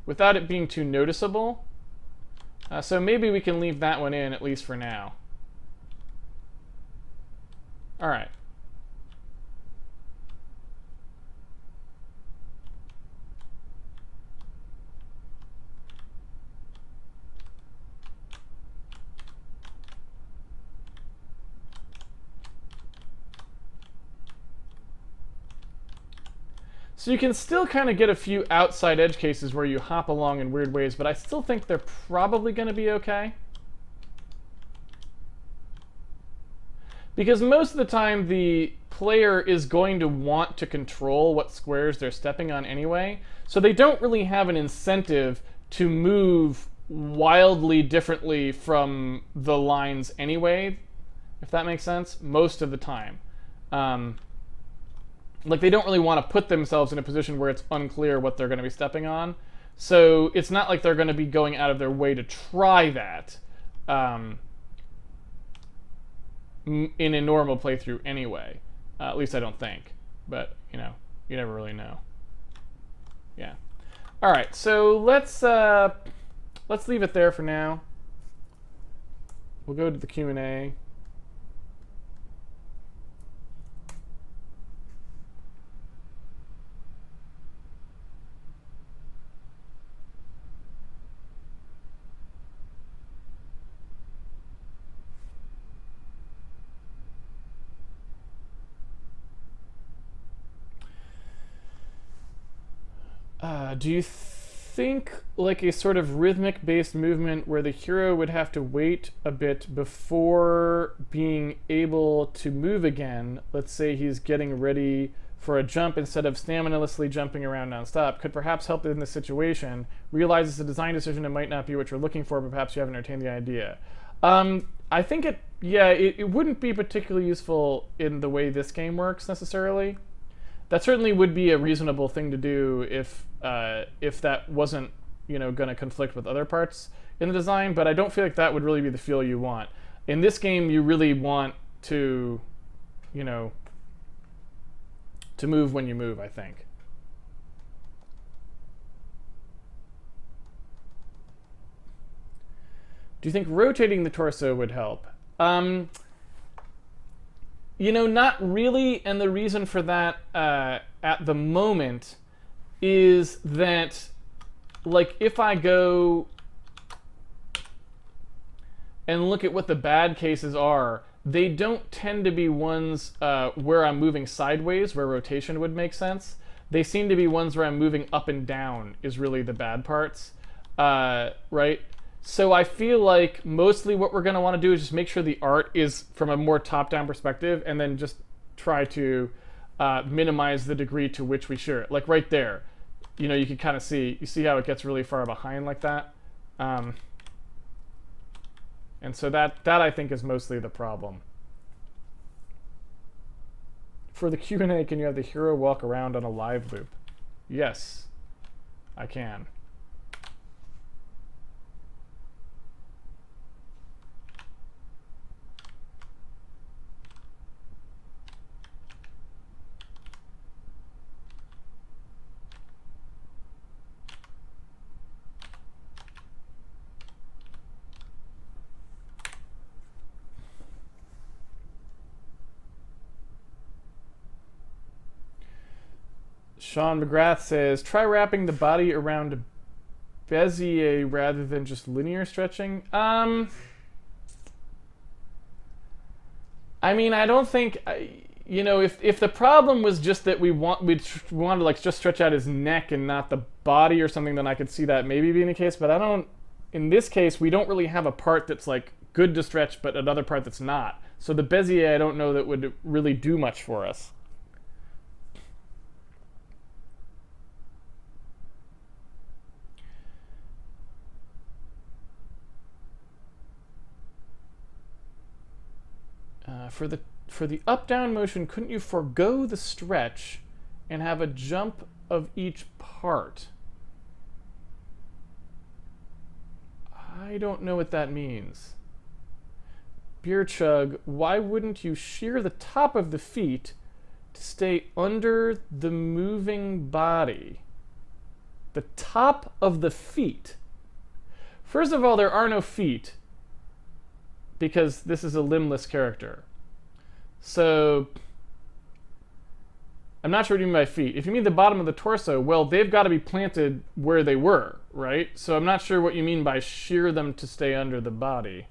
without it being too noticeable. So maybe we can leave that one in, at least for now. All right. So you can still kind of get a few outside edge cases where you hop along in weird ways, but I still think they're probably going to be okay. Because most of the time the player is going to want to control what squares they're stepping on anyway, so they don't really have an incentive to move wildly differently from the lines anyway, if that makes sense, most of the time. Like they don't really want to put themselves in a position where it's unclear what they're going to be stepping on. So it's not like they're going to be going out of their way to try that in a normal playthrough anyway. At least I don't think. But, you know, you never really know. Yeah. All right, so let's leave it there for now. We'll go to the Q&A. Do you think like a sort of rhythmic based movement where the hero would have to wait a bit before being able to move again, let's say he's getting ready for a jump instead of staminalessly jumping around nonstop, could perhaps help in this situation? Realize it's a design decision, it might not be what you're looking for, but perhaps you haven't entertained the idea. I think it wouldn't be particularly useful in the way this game works necessarily. That certainly would be a reasonable thing to do if that wasn't, you know, going to conflict with other parts in the design, but I don't feel like that would really be the feel you want. In this game, you really want to, you know, to move when you move, I think. Do you think rotating the torso would help? You know, not really, and the reason for that at the moment is that, like, if I go and look at what the bad cases are, they don't tend to be ones where I'm moving sideways, where rotation would make sense. They seem to be ones where I'm moving up and down is really the bad parts, right? So I feel like mostly what we're going to want to do is just make sure the art is from a more top-down perspective, and then just try to minimize the degree to which we share it. Like right there, you know, you can kind of see, you see how it gets really far behind like that? And so that I think is mostly the problem. For the Q&A, can you have the hero walk around on a live loop? Yes, I can. Sean McGrath says, try wrapping the body around Bezier rather than just linear stretching. I mean, I don't think, you know, if the problem was just that we wanted to like just stretch out his neck and not the body or something, then I could see that maybe being the case. But I don't, in this case, we don't really have a part that's like good to stretch, but another part that's not. So the Bezier, I don't know that would really do much for us. For the up-down motion, couldn't you forego the stretch and have a jump of each part? I don't know what that means. Beer Chug, why wouldn't you shear the top of the feet to stay under the moving body? The top of the feet. First of all, there are no feet, because this is a limbless character. So I'm not sure what you mean by feet. If you mean the bottom of the torso, well, they've got to be planted where they were, right? So I'm not sure what you mean by shear them to stay under the body.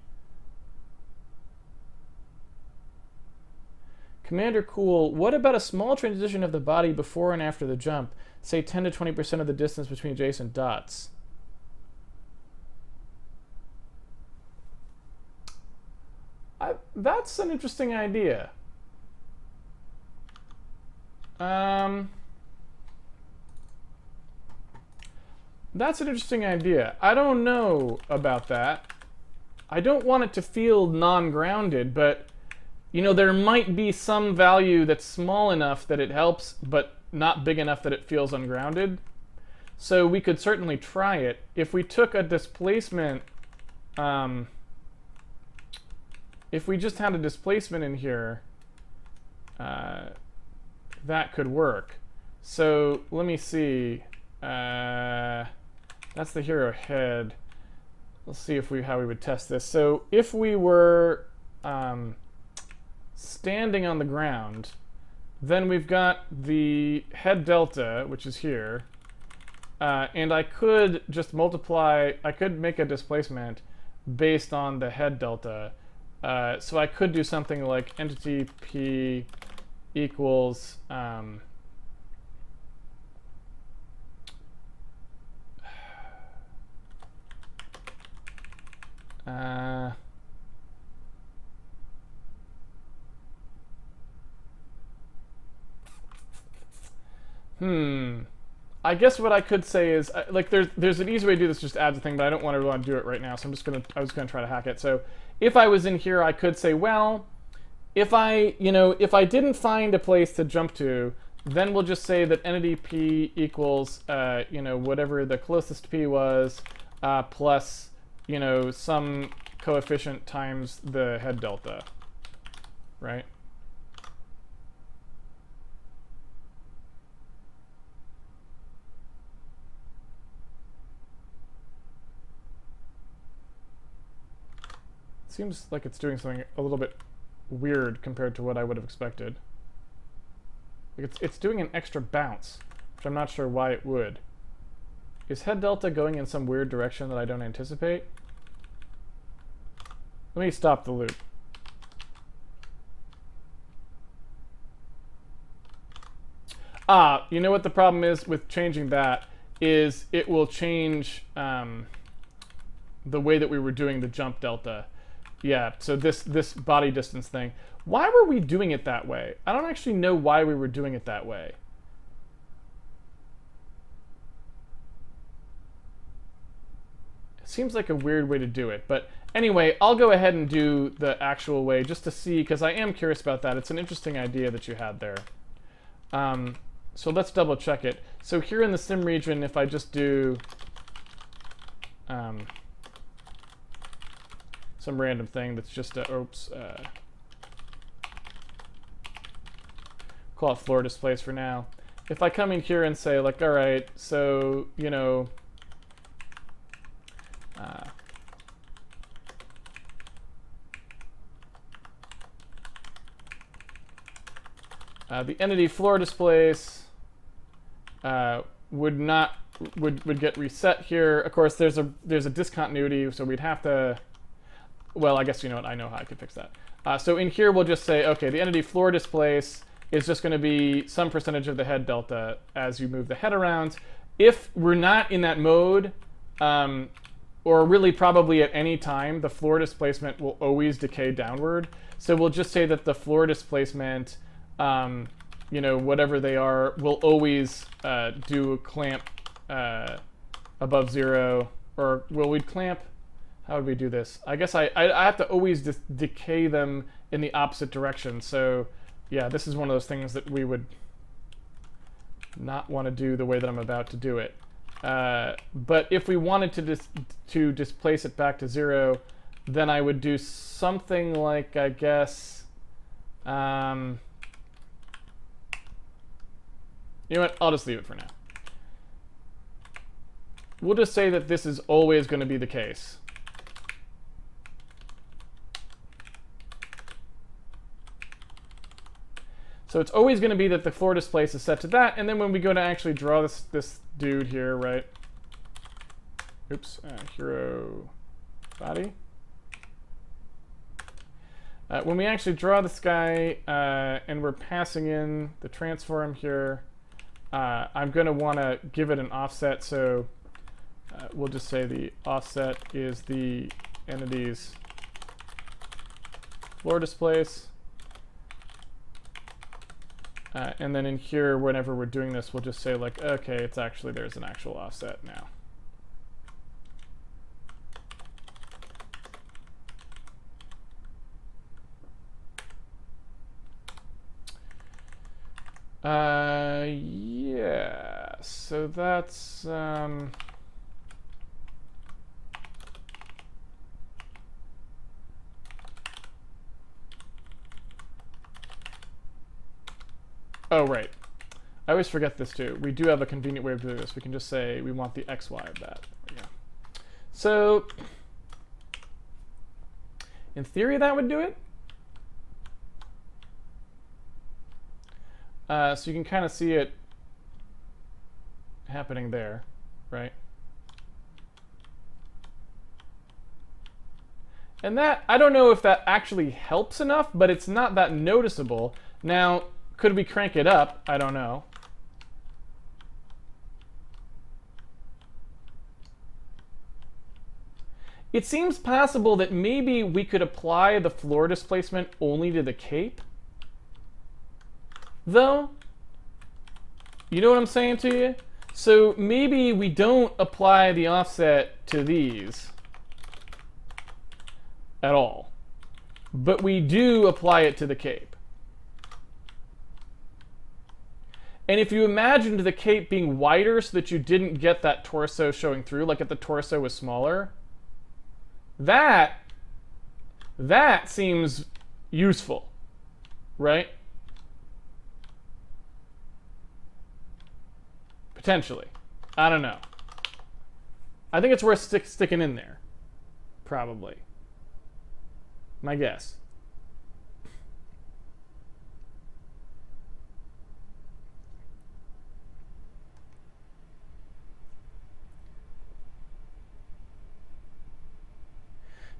Commander Cool, what about a small transition of the body before and after the jump? Say 10 to 20% of the distance between adjacent dots. That's an interesting idea. That's an interesting idea. I don't know about that. I don't want it to feel non-grounded, but you know, there might be some value that's small enough that it helps, but not big enough that it feels ungrounded. So we could certainly try it. If we took a displacement, if we just had a displacement in here, that could work. So let me see. That's the hero head. Let's see how we would test this. So if we were standing on the ground, then we've got the head delta, which is here, and I could just multiply. I could make a displacement based on the head delta. So I could do something like entity p equals I guess what I could say is like there's an easy way to do this, just adds a thing, but I don't want to do it right now, so I was gonna try to hack it. So if I was in here, I could say, well, if I didn't find a place to jump to, then we'll just say that entity p equals whatever the closest p was plus some coefficient times the head delta, right? Seems like it's doing something a little bit weird compared to what I would have expected. Like it's doing an extra bounce, which I'm not sure why it would. Is head delta going in some weird direction that I don't anticipate? Let me stop the loop. You know what the problem is with changing that is it will change the way that we were doing the jump delta. Yeah, so this body distance thing. Why were we doing it that way? I don't actually know why we were doing it that way. It seems like a weird way to do it, but anyway, I'll go ahead and do the actual way just to see, because I am curious about that. It's an interesting idea that you had there. So let's double check it. So here in the sim region, if I just do some random thing that's just call it floor displace for now. If I come in here and say like, all right, so the entity floor displace would get reset here. Of course, there's a discontinuity, so we'd have to. Well, I guess you know what, I know how I could fix that. So in here we'll just say, okay, the entity floor displace is just going to be some percentage of the head delta as you move the head around. If we're not in that mode, or really probably at any time, the floor displacement will always decay downward. So we'll just say that the floor displacement, whatever they are, will always do a clamp above 0. Or will we clamp? How would we do this? I guess I have to always decay them in the opposite direction. So yeah, this is one of those things that we would not want to do the way that I'm about to do it. But if we wanted to displace it back to 0, then I would do something like, I guess, you know what? I'll just leave it for now. We'll just say that this is always going to be the case. So it's always going to be that the floor displace is set to that, and then when we go to actually draw this dude here, right? Oops, hero body. When we actually draw this guy and we're passing in the transform here, I'm going to want to give it an offset. So we'll just say the offset is the entity's floor displace. And then in here, whenever we're doing this, we'll just say like, okay, there's an actual offset now. Yeah. So that's oh, right. I always forget this too. We do have a convenient way of doing this. We can just say we want the XY of that. There we go. So in theory, that would do it. So you can kind of see it happening there, right? And that, I don't know if that actually helps enough, but it's not that noticeable. Now, could we crank it up? I don't know. It seems possible that maybe we could apply the floor displacement only to the cape, though. You know what I'm saying to you? So maybe we don't apply the offset to these at all, but we do apply it to the cape. And if you imagined the cape being wider so that you didn't get that torso showing through, like if the torso was smaller, that seems useful, right? Potentially. I don't know. I think it's worth sticking in there. Probably. My guess.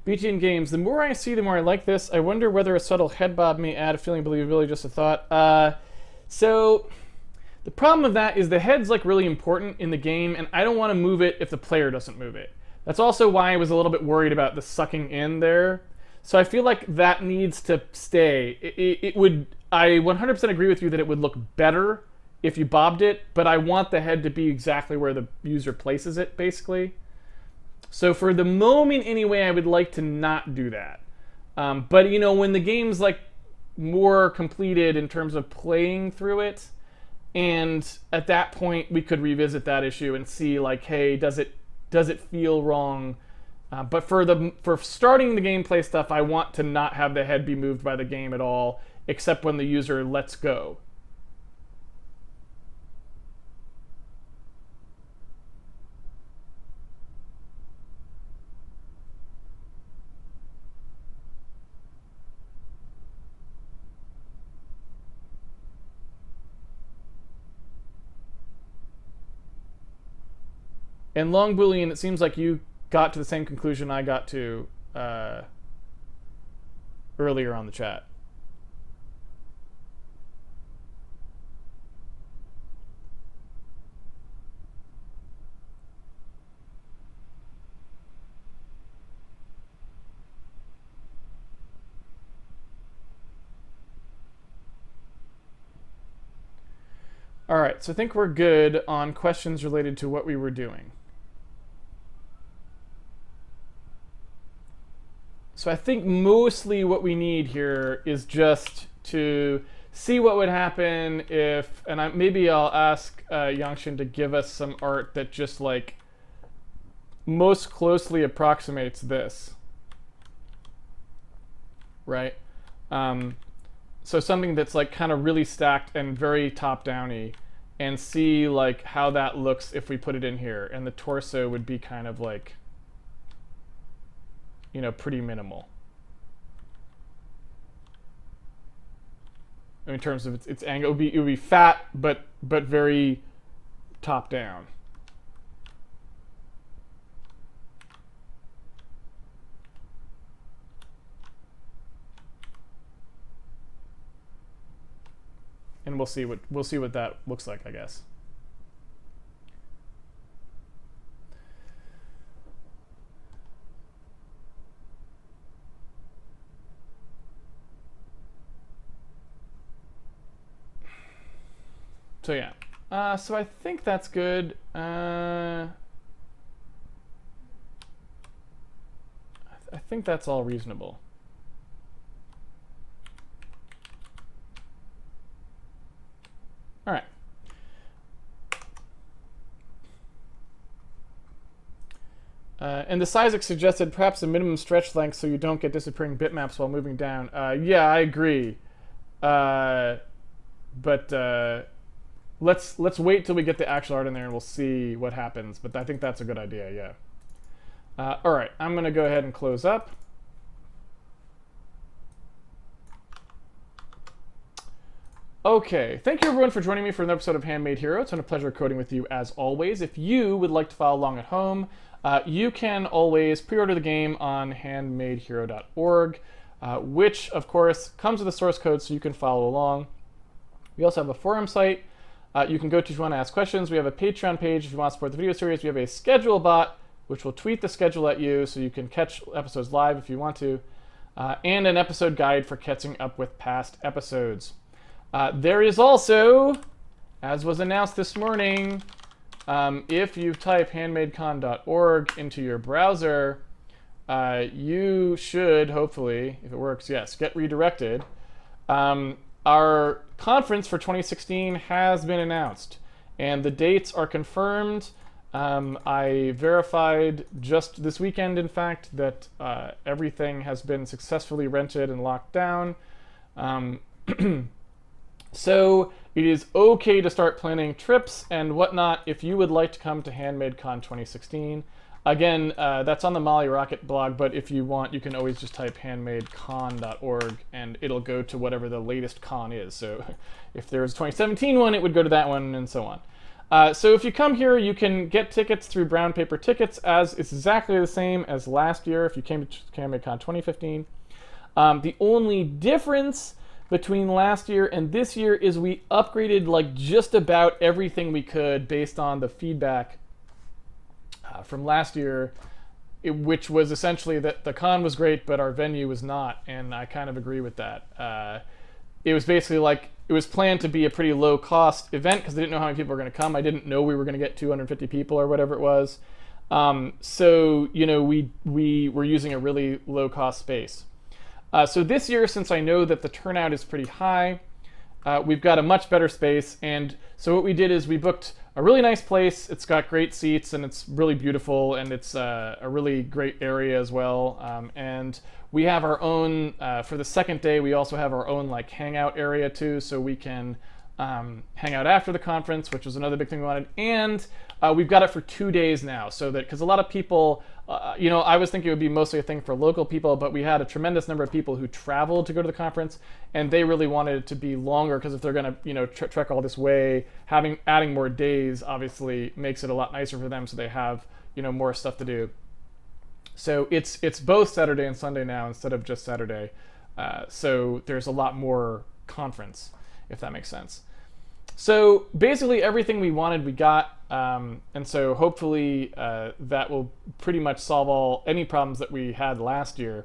BTN Games. The more I see, the more I like this. I wonder whether a subtle head bob may add a feeling of believability, just a thought. So the problem of that is the head's like really important in the game, and I don't want to move it if the player doesn't move it. That's also why I was a little bit worried about the sucking in there. So I feel like that needs to stay. It would, I 100% agree with you that it would look better if you bobbed it, but I want the head to be exactly where the user places it, basically. So for the moment anyway, I would like to not do that. But you know, when the game's like more completed in terms of playing through it, and at that point we could revisit that issue and see like, hey, does it feel wrong? But for starting the gameplay stuff, I want to not have the head be moved by the game at all, except when the user lets go. And long Boolean, it seems like you got to the same conclusion I got to earlier on the chat. All right, so I think we're good on questions related to what we were doing. So I think mostly what we need here is just to see what would happen if, and maybe I'll ask Yangshin to give us some art that just like most closely approximates this, right? So something that's like kind of really stacked and very top-downy, and see like how that looks if we put it in here, and the torso would be kind of like, you know, pretty minimal in terms of its angle. It would be fat, but very top down. And we'll see what that looks like, I guess. So yeah, so I think that's good. I think that's all reasonable. All right. And the Sizik suggested perhaps a minimum stretch length so you don't get disappearing bitmaps while moving down. Yeah, I agree. But let's wait till we get the actual art in there and we'll see what happens. But I think that's a good idea, yeah. All right, I'm going to go ahead and close up. Okay, thank you everyone for joining me for another episode of Handmade Hero. It's been a pleasure coding with you as always. If you would like to follow along at home, you can always pre-order the game on handmadehero.org, which of course comes with a source code so you can follow along. We also have a forum site you can go to if you want to ask questions. We have a Patreon page if you want to support the video series. We have a schedule bot which will tweet the schedule at you so you can catch episodes live if you want to, and an episode guide for catching up with past episodes. There is also, as was announced this morning, if you type handmadecon.org into your browser, you should, hopefully, if it works, yes, get redirected. Our conference for 2016 has been announced, and the dates are confirmed. I verified just this weekend, in fact, that everything has been successfully rented and locked down. So it is okay to start planning trips and whatnot if you would like to come to HandmadeCon 2016. Again, that's on the Molly Rocket blog, but if you want, you can always just type handmadecon.org and it'll go to whatever the latest con is. So if there was a 2017 one, it would go to that one and so on. So if you come here, you can get tickets through Brown Paper Tickets, as it's exactly the same as last year if you came to HandmadeCon 2015. The only difference between last year and this year is we upgraded like just about everything we could based on the feedback from last year, which was essentially that the con was great, but our venue was not, and I kind of agree with that. It was basically like, it was planned to be a pretty low cost event because they didn't know how many people were going to come. I didn't know we were going to get 250 people or whatever it was. So, you know, we were using a really low cost space. So this year, since I know that the turnout is pretty high, we've got a much better space. And so what we did is we booked a really nice place. It's got great seats and it's really beautiful and it's a really great area as well. And we have our own, for the second day, we also have our own like hangout area too, so we can hang out after the conference, which was another big thing we wanted. And we've got it for 2 days now, so that, because a lot of people, you know, I was thinking it would be mostly a thing for local people, but we had a tremendous number of people who traveled to go to the conference, and they really wanted it to be longer, because if they're going to, you know, trek all this way, adding more days obviously makes it a lot nicer for them, so they have, you know, more stuff to do. So it's both Saturday and Sunday now instead of just Saturday. So there's a lot more conference, if that makes sense. So basically everything we wanted we got, and so hopefully that will pretty much solve any problems that we had last year,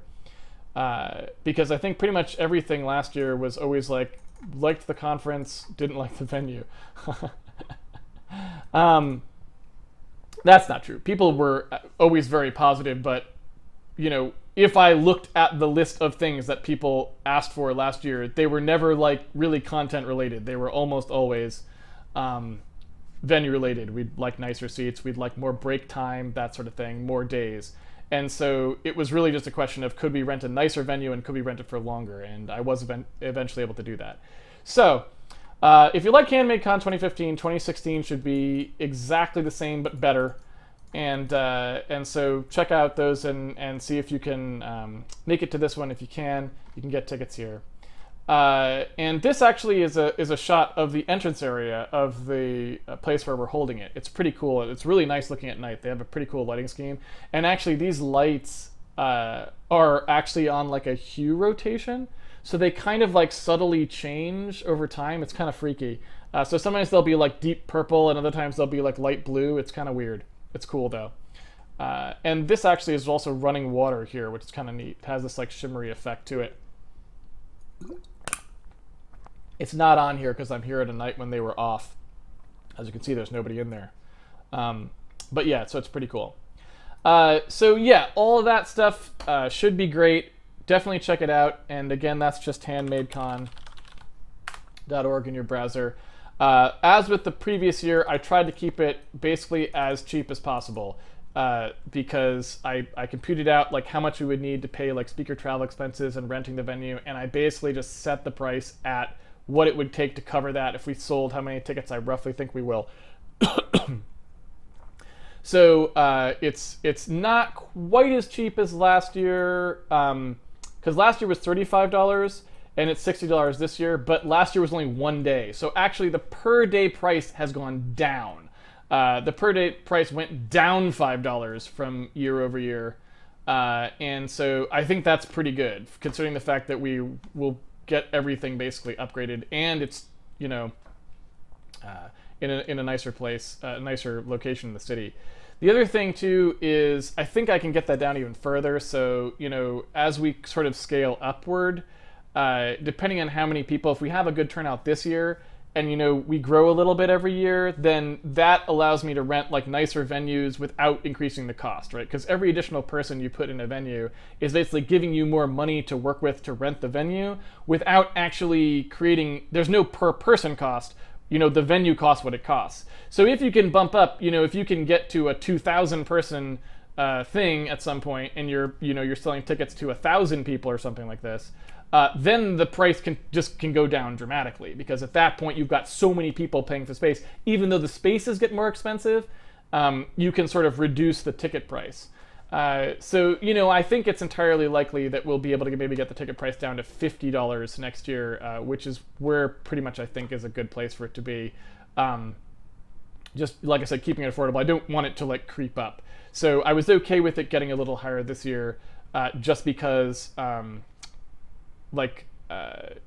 because I think pretty much everything last year was always like, liked the conference, didn't like the venue. That's not true. People were always very positive, but you know, if I looked at the list of things that people asked for last year, they were never like really content related. They were almost always venue related. We'd like nicer seats, we'd like more break time, that sort of thing, more days. And so it was really just a question of, could we rent a nicer venue and could we rent it for longer? And I was eventually able to do that. So if you like HandmadeCon 2015, 2016 should be exactly the same but better. And so check out those and see if you can make it to this one. If you can get tickets here. And this actually is a shot of the entrance area of the place where we're holding it. It's pretty cool. It's really nice looking at night. They have a pretty cool lighting scheme. And actually these lights are actually on like a hue rotation. So they kind of like subtly change over time. It's kind of freaky. So sometimes they'll be like deep purple and other times they'll be like light blue. It's kind of weird. It's cool though. And this actually is also running water here, which is kind of neat. It has this like shimmery effect to it. It's not on here because I'm here at a night when they were off. As you can see, there's nobody in there. But yeah, so it's pretty cool. So yeah, all of that stuff should be great. Definitely check it out. And again, that's just handmadecon.org in your browser. As with the previous year, I tried to keep it basically as cheap as possible. because I computed out like how much we would need to pay like speaker travel expenses and renting the venue, and I basically just set the price at what it would take to cover that if we sold how many tickets I roughly think we will. So it's not quite as cheap as last year, because last year was $35 and it's $60 this year. But last year was only 1 day, so actually the per day price has gone down. The per day price went down $5 from year over year, and so I think that's pretty good considering the fact that we will get everything basically upgraded, and it's you know in a nicer place, a nicer location in the city. The other thing too is I think I can get that down even further. So as we sort of scale upward, depending on how many people, if we have a good turnout this year, and we grow a little bit every year, then that allows me to rent like nicer venues without increasing the cost, right? Because every additional person you put in a venue is basically giving you more money to work with to rent the venue without actually creating. There's no per person cost. The venue costs what it costs. So if you can bump up, if you can get to a 2,000 person thing at some point, and you're selling tickets to 1,000 people or something like this, then the price can go down dramatically, because at that point you've got so many people paying for space. Even though the spaces get more expensive, you can sort of reduce the ticket price. So I think it's entirely likely that we'll be able to maybe get the ticket price down to $50 next year, which is where pretty much I think is a good place for it to be. Just like I said, keeping it affordable. I don't want it to like creep up. So I was okay with it getting a little higher this year, just because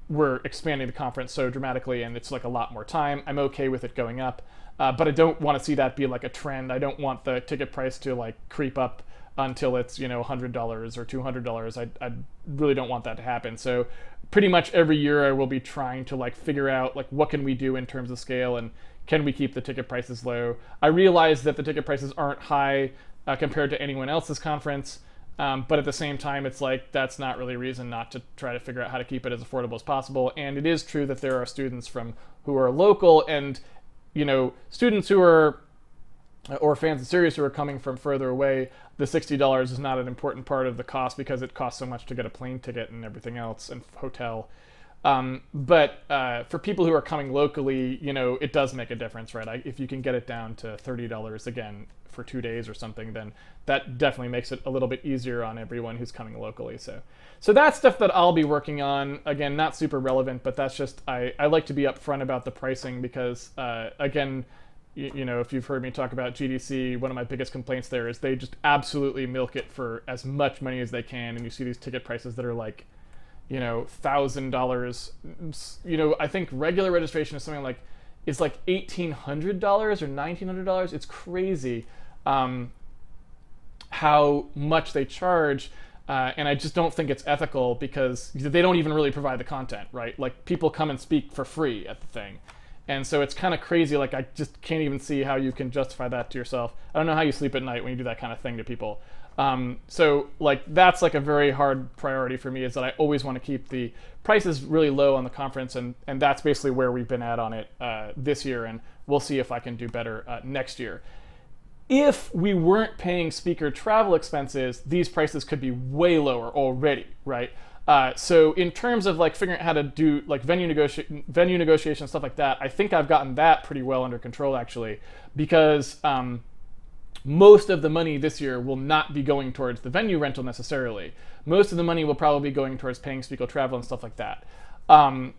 we're expanding the conference so dramatically, and it's like a lot more time. I'm okay with it going up, but I don't want to see that be like a trend. I don't want the ticket price to like creep up until it's $100 or $200. I really don't want that to happen. So pretty much every year I will be trying to like figure out like what can we do in terms of scale, and can we keep the ticket prices low. I realize that the ticket prices aren't high compared to anyone else's conference, but at the same time it's like that's not really a reason not to try to figure out how to keep it as affordable as possible. And it is true that there are students who are local, and students who are, or fans of Sirius who are coming from further away. The $60 is not an important part of the cost because it costs so much to get a plane ticket and everything else and hotel. But for people who are coming locally, it does make a difference, right? If you can get it down to $30 again for 2 days or something, then that definitely makes it a little bit easier on everyone who's coming locally. So that's stuff that I'll be working on. Again, not super relevant, but that's just, I like to be upfront about the pricing because, again, if you've heard me talk about GDC, one of my biggest complaints there is they just absolutely milk it for as much money as they can, and you see these ticket prices that are like, $1,000. I think regular registration is something like $1,800 or $1,900. It's crazy how much they charge, and I just don't think it's ethical because they don't even really provide the content, right? Like people come and speak for free at the thing. And so it's kind of crazy. Like I just can't even see how you can justify that to yourself. I don't know how you sleep at night when you do that kind of thing to people. So like that's like a very hard priority for me, is that I always want to keep the prices really low on the conference, and that's basically where we've been at on it this year, and we'll see if I can do better next year. If we weren't paying speaker travel expenses, these prices could be way lower already, right? So in terms of like figuring out how to do like venue negotiation, stuff like that, I think I've gotten that pretty well under control actually, because most of the money this year will not be going towards the venue rental necessarily. Most of the money will probably be going towards paying speaker travel and stuff like that. Again,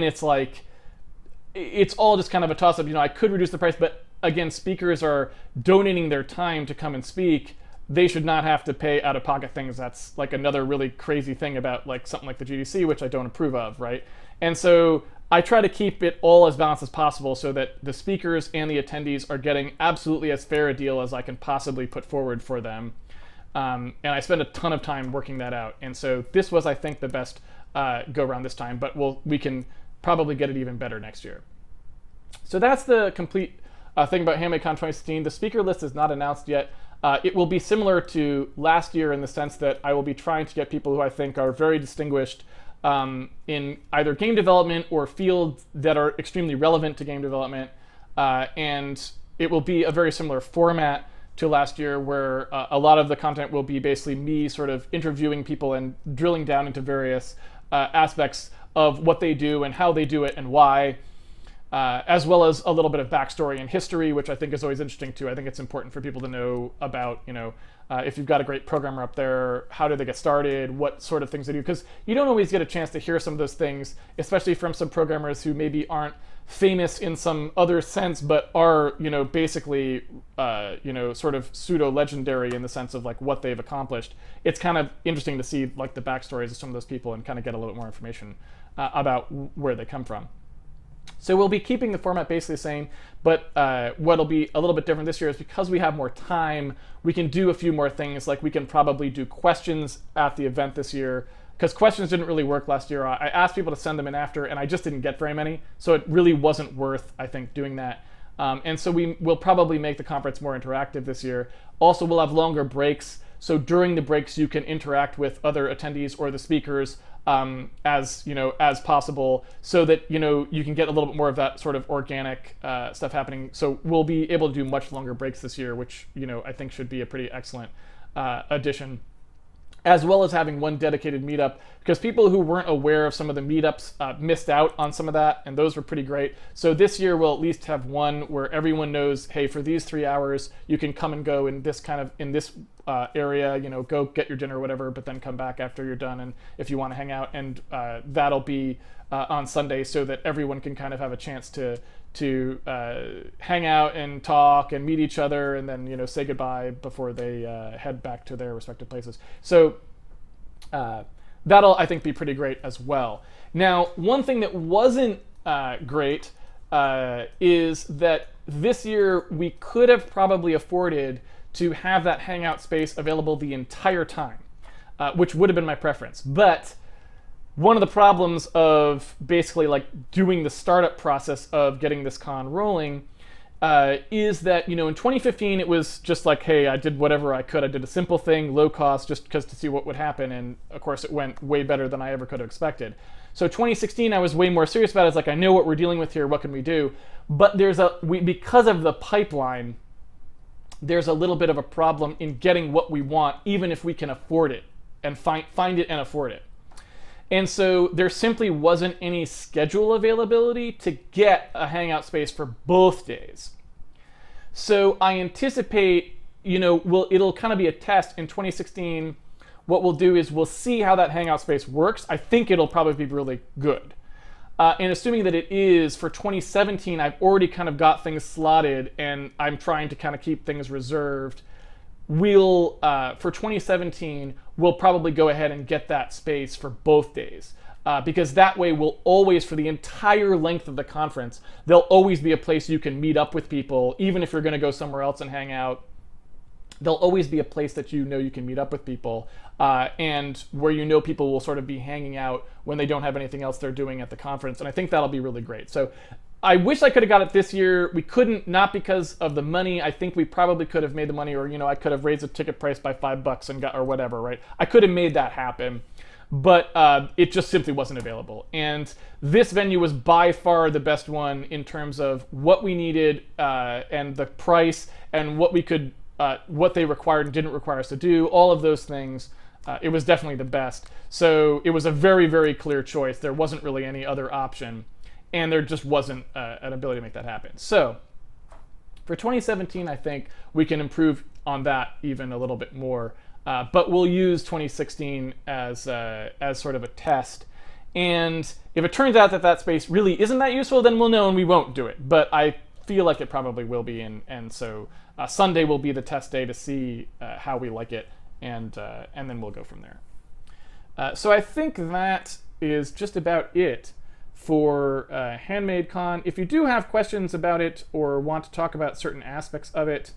it's like, it's all just kind of a toss up. I could reduce the price, but again, speakers are donating their time to come and speak. They should not have to pay out of pocket things. That's like another really crazy thing about like something like the GDC, which I don't approve of, right? And so I try to keep it all as balanced as possible so that the speakers and the attendees are getting absolutely as fair a deal as I can possibly put forward for them. And I spend a ton of time working that out. And so this was, I think, the best go around this time, but we can probably get it even better next year. So that's the complete thing about HandmadeCon 2016. The speaker list is not announced yet. It will be similar to last year in the sense that I will be trying to get people who I think are very distinguished in either game development or fields that are extremely relevant to game development, and it will be a very similar format to last year, where a lot of the content will be basically me sort of interviewing people and drilling down into various aspects of what they do and how they do it and why, as well as a little bit of backstory and history, which I think is always interesting too. I think it's important for people to know about, if you've got a great programmer up there, how did they get started, what sort of things they do, because you don't always get a chance to hear some of those things, especially from some programmers who maybe aren't famous in some other sense, but are, basically, sort of pseudo-legendary in the sense of like what they've accomplished. It's kind of interesting to see like the backstories of some of those people and kind of get a little bit more information about where they come from. So we'll be keeping the format basically the same, but what'll be a little bit different this year is because we have more time, we can do a few more things. Like we can probably do questions at the event this year, because questions didn't really work last year. I asked people to send them in after, and I just didn't get very many, so it really wasn't worth, I think, doing that. And so we will probably make the conference more interactive this year. Also, we'll have longer breaks, so during the breaks you can interact with other attendees or the speakers as possible, so that you can get a little bit more of that sort of organic stuff happening. So we'll be able to do much longer breaks this year, which I think should be a pretty excellent addition, as well as having one dedicated meetup, because people who weren't aware of some of the meetups missed out on some of that, and those were pretty great. So this year we'll at least have one where everyone knows, hey, for these 3 hours you can come and go in this area, go get your dinner or whatever, but then come back after you're done, and if you want to hang out, and that'll be on Sunday, so that everyone can kind of have a chance to hang out and talk and meet each other, and then say goodbye before they head back to their respective places. So that'll, I think, be pretty great as well. Now, one thing that wasn't great is that this year we could have probably afforded to have that hangout space available the entire time, which would have been my preference. But one of the problems of basically like doing the startup process of getting this con rolling is that, in 2015 it was just like, hey, I did whatever I could. I did a simple thing, low cost, just because to see what would happen. And of course it went way better than I ever could have expected. So 2016 I was way more serious about it. It's like, I know what we're dealing with here. What can we do? But because of the pipeline, there's a little bit of a problem in getting what we want, even if we can afford it and find it and afford it. And so there simply wasn't any schedule availability to get a hangout space for both days. So I anticipate, it'll kind of be a test in 2016. What we'll do is we'll see how that hangout space works. I think it'll probably be really good. And assuming that it is, for 2017, I've already kind of got things slotted, and I'm trying to kind of keep things reserved. For 2017, we'll probably go ahead and get that space for both days. Because that way we'll always, for the entire length of the conference, there'll always be a place you can meet up with people, even if you're going to go somewhere else and hang out. There'll always be a place that you can meet up with people, and where people will sort of be hanging out when they don't have anything else they're doing at the conference. And I think that'll be really great. So I wish I could have got it this year. We couldn't, not because of the money. I think we probably could have made the money, or I could have raised the ticket price by $5 and or whatever, right? I could have made that happen, but it just simply wasn't available. And this venue was by far the best one in terms of what we needed, and the price, and what they required and didn't require us to do, all of those things. It was definitely the best. So it was a very, very clear choice. There wasn't really any other option, and there just wasn't an ability to make that happen. So for 2017, I think we can improve on that even a little bit more. But we'll use 2016 as sort of a test. And if it turns out that space really isn't that useful, then we'll know and we won't do it. But I feel like it probably will be. And so Sunday will be the test day to see how we like it. And then we'll go from there. So I think that is just about it for Handmade Con. If you do have questions about it or want to talk about certain aspects of it,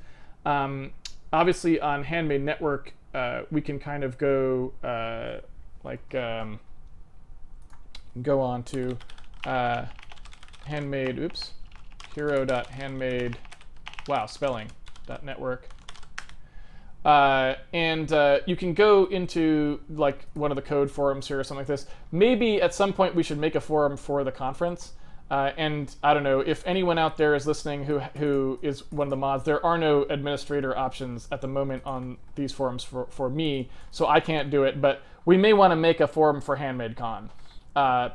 obviously on Handmade Network, we can kind of go go on to hero.handmade, spelling.network. And you can go into like one of the code forums here or something like this. Maybe at some point we should make a forum for the conference, And I don't know if anyone out there is listening who is one of the mods. There are no administrator options at the moment on these forums for me, so I can't do it. But we may want to make a forum for Handmade Con,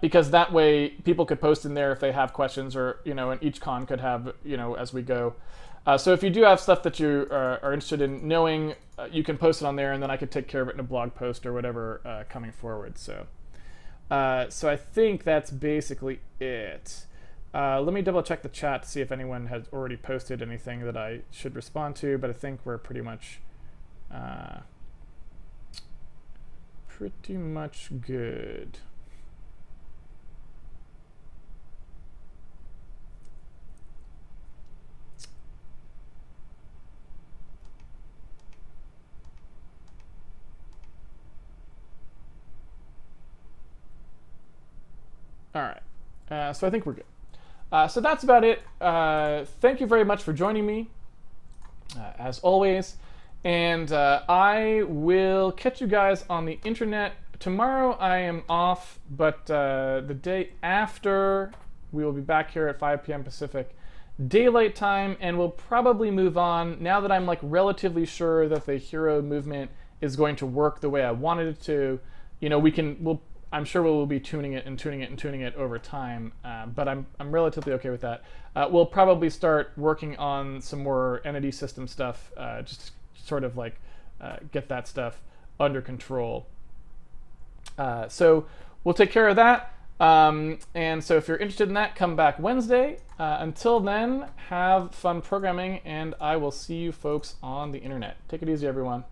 because that way people could post in there if they have questions, or and each con could have as we go. So if you do have stuff that you are interested in knowing, you can post it on there, and then I could take care of it in a blog post or whatever coming forward. So I think that's basically it. Let me double check the chat to see if anyone has already posted anything that I should respond to, but I think we're pretty much good. All right, so I think we're good. So that's about it. Thank you very much for joining me, as always. And I will catch you guys on the internet. Tomorrow I am off, but the day after, we will be back here at 5 p.m. Pacific Daylight Time, and we'll probably move on, now that I'm like relatively sure that the hero movement is going to work the way I wanted it to. I'm sure we'll be tuning it over time, but I'm relatively okay with that. We'll probably start working on some more entity system stuff, just sort of like get that stuff under control. So we'll take care of that. And so if you're interested in that, come back Wednesday. Until then, have fun programming, and I will see you folks on the internet. Take it easy, everyone.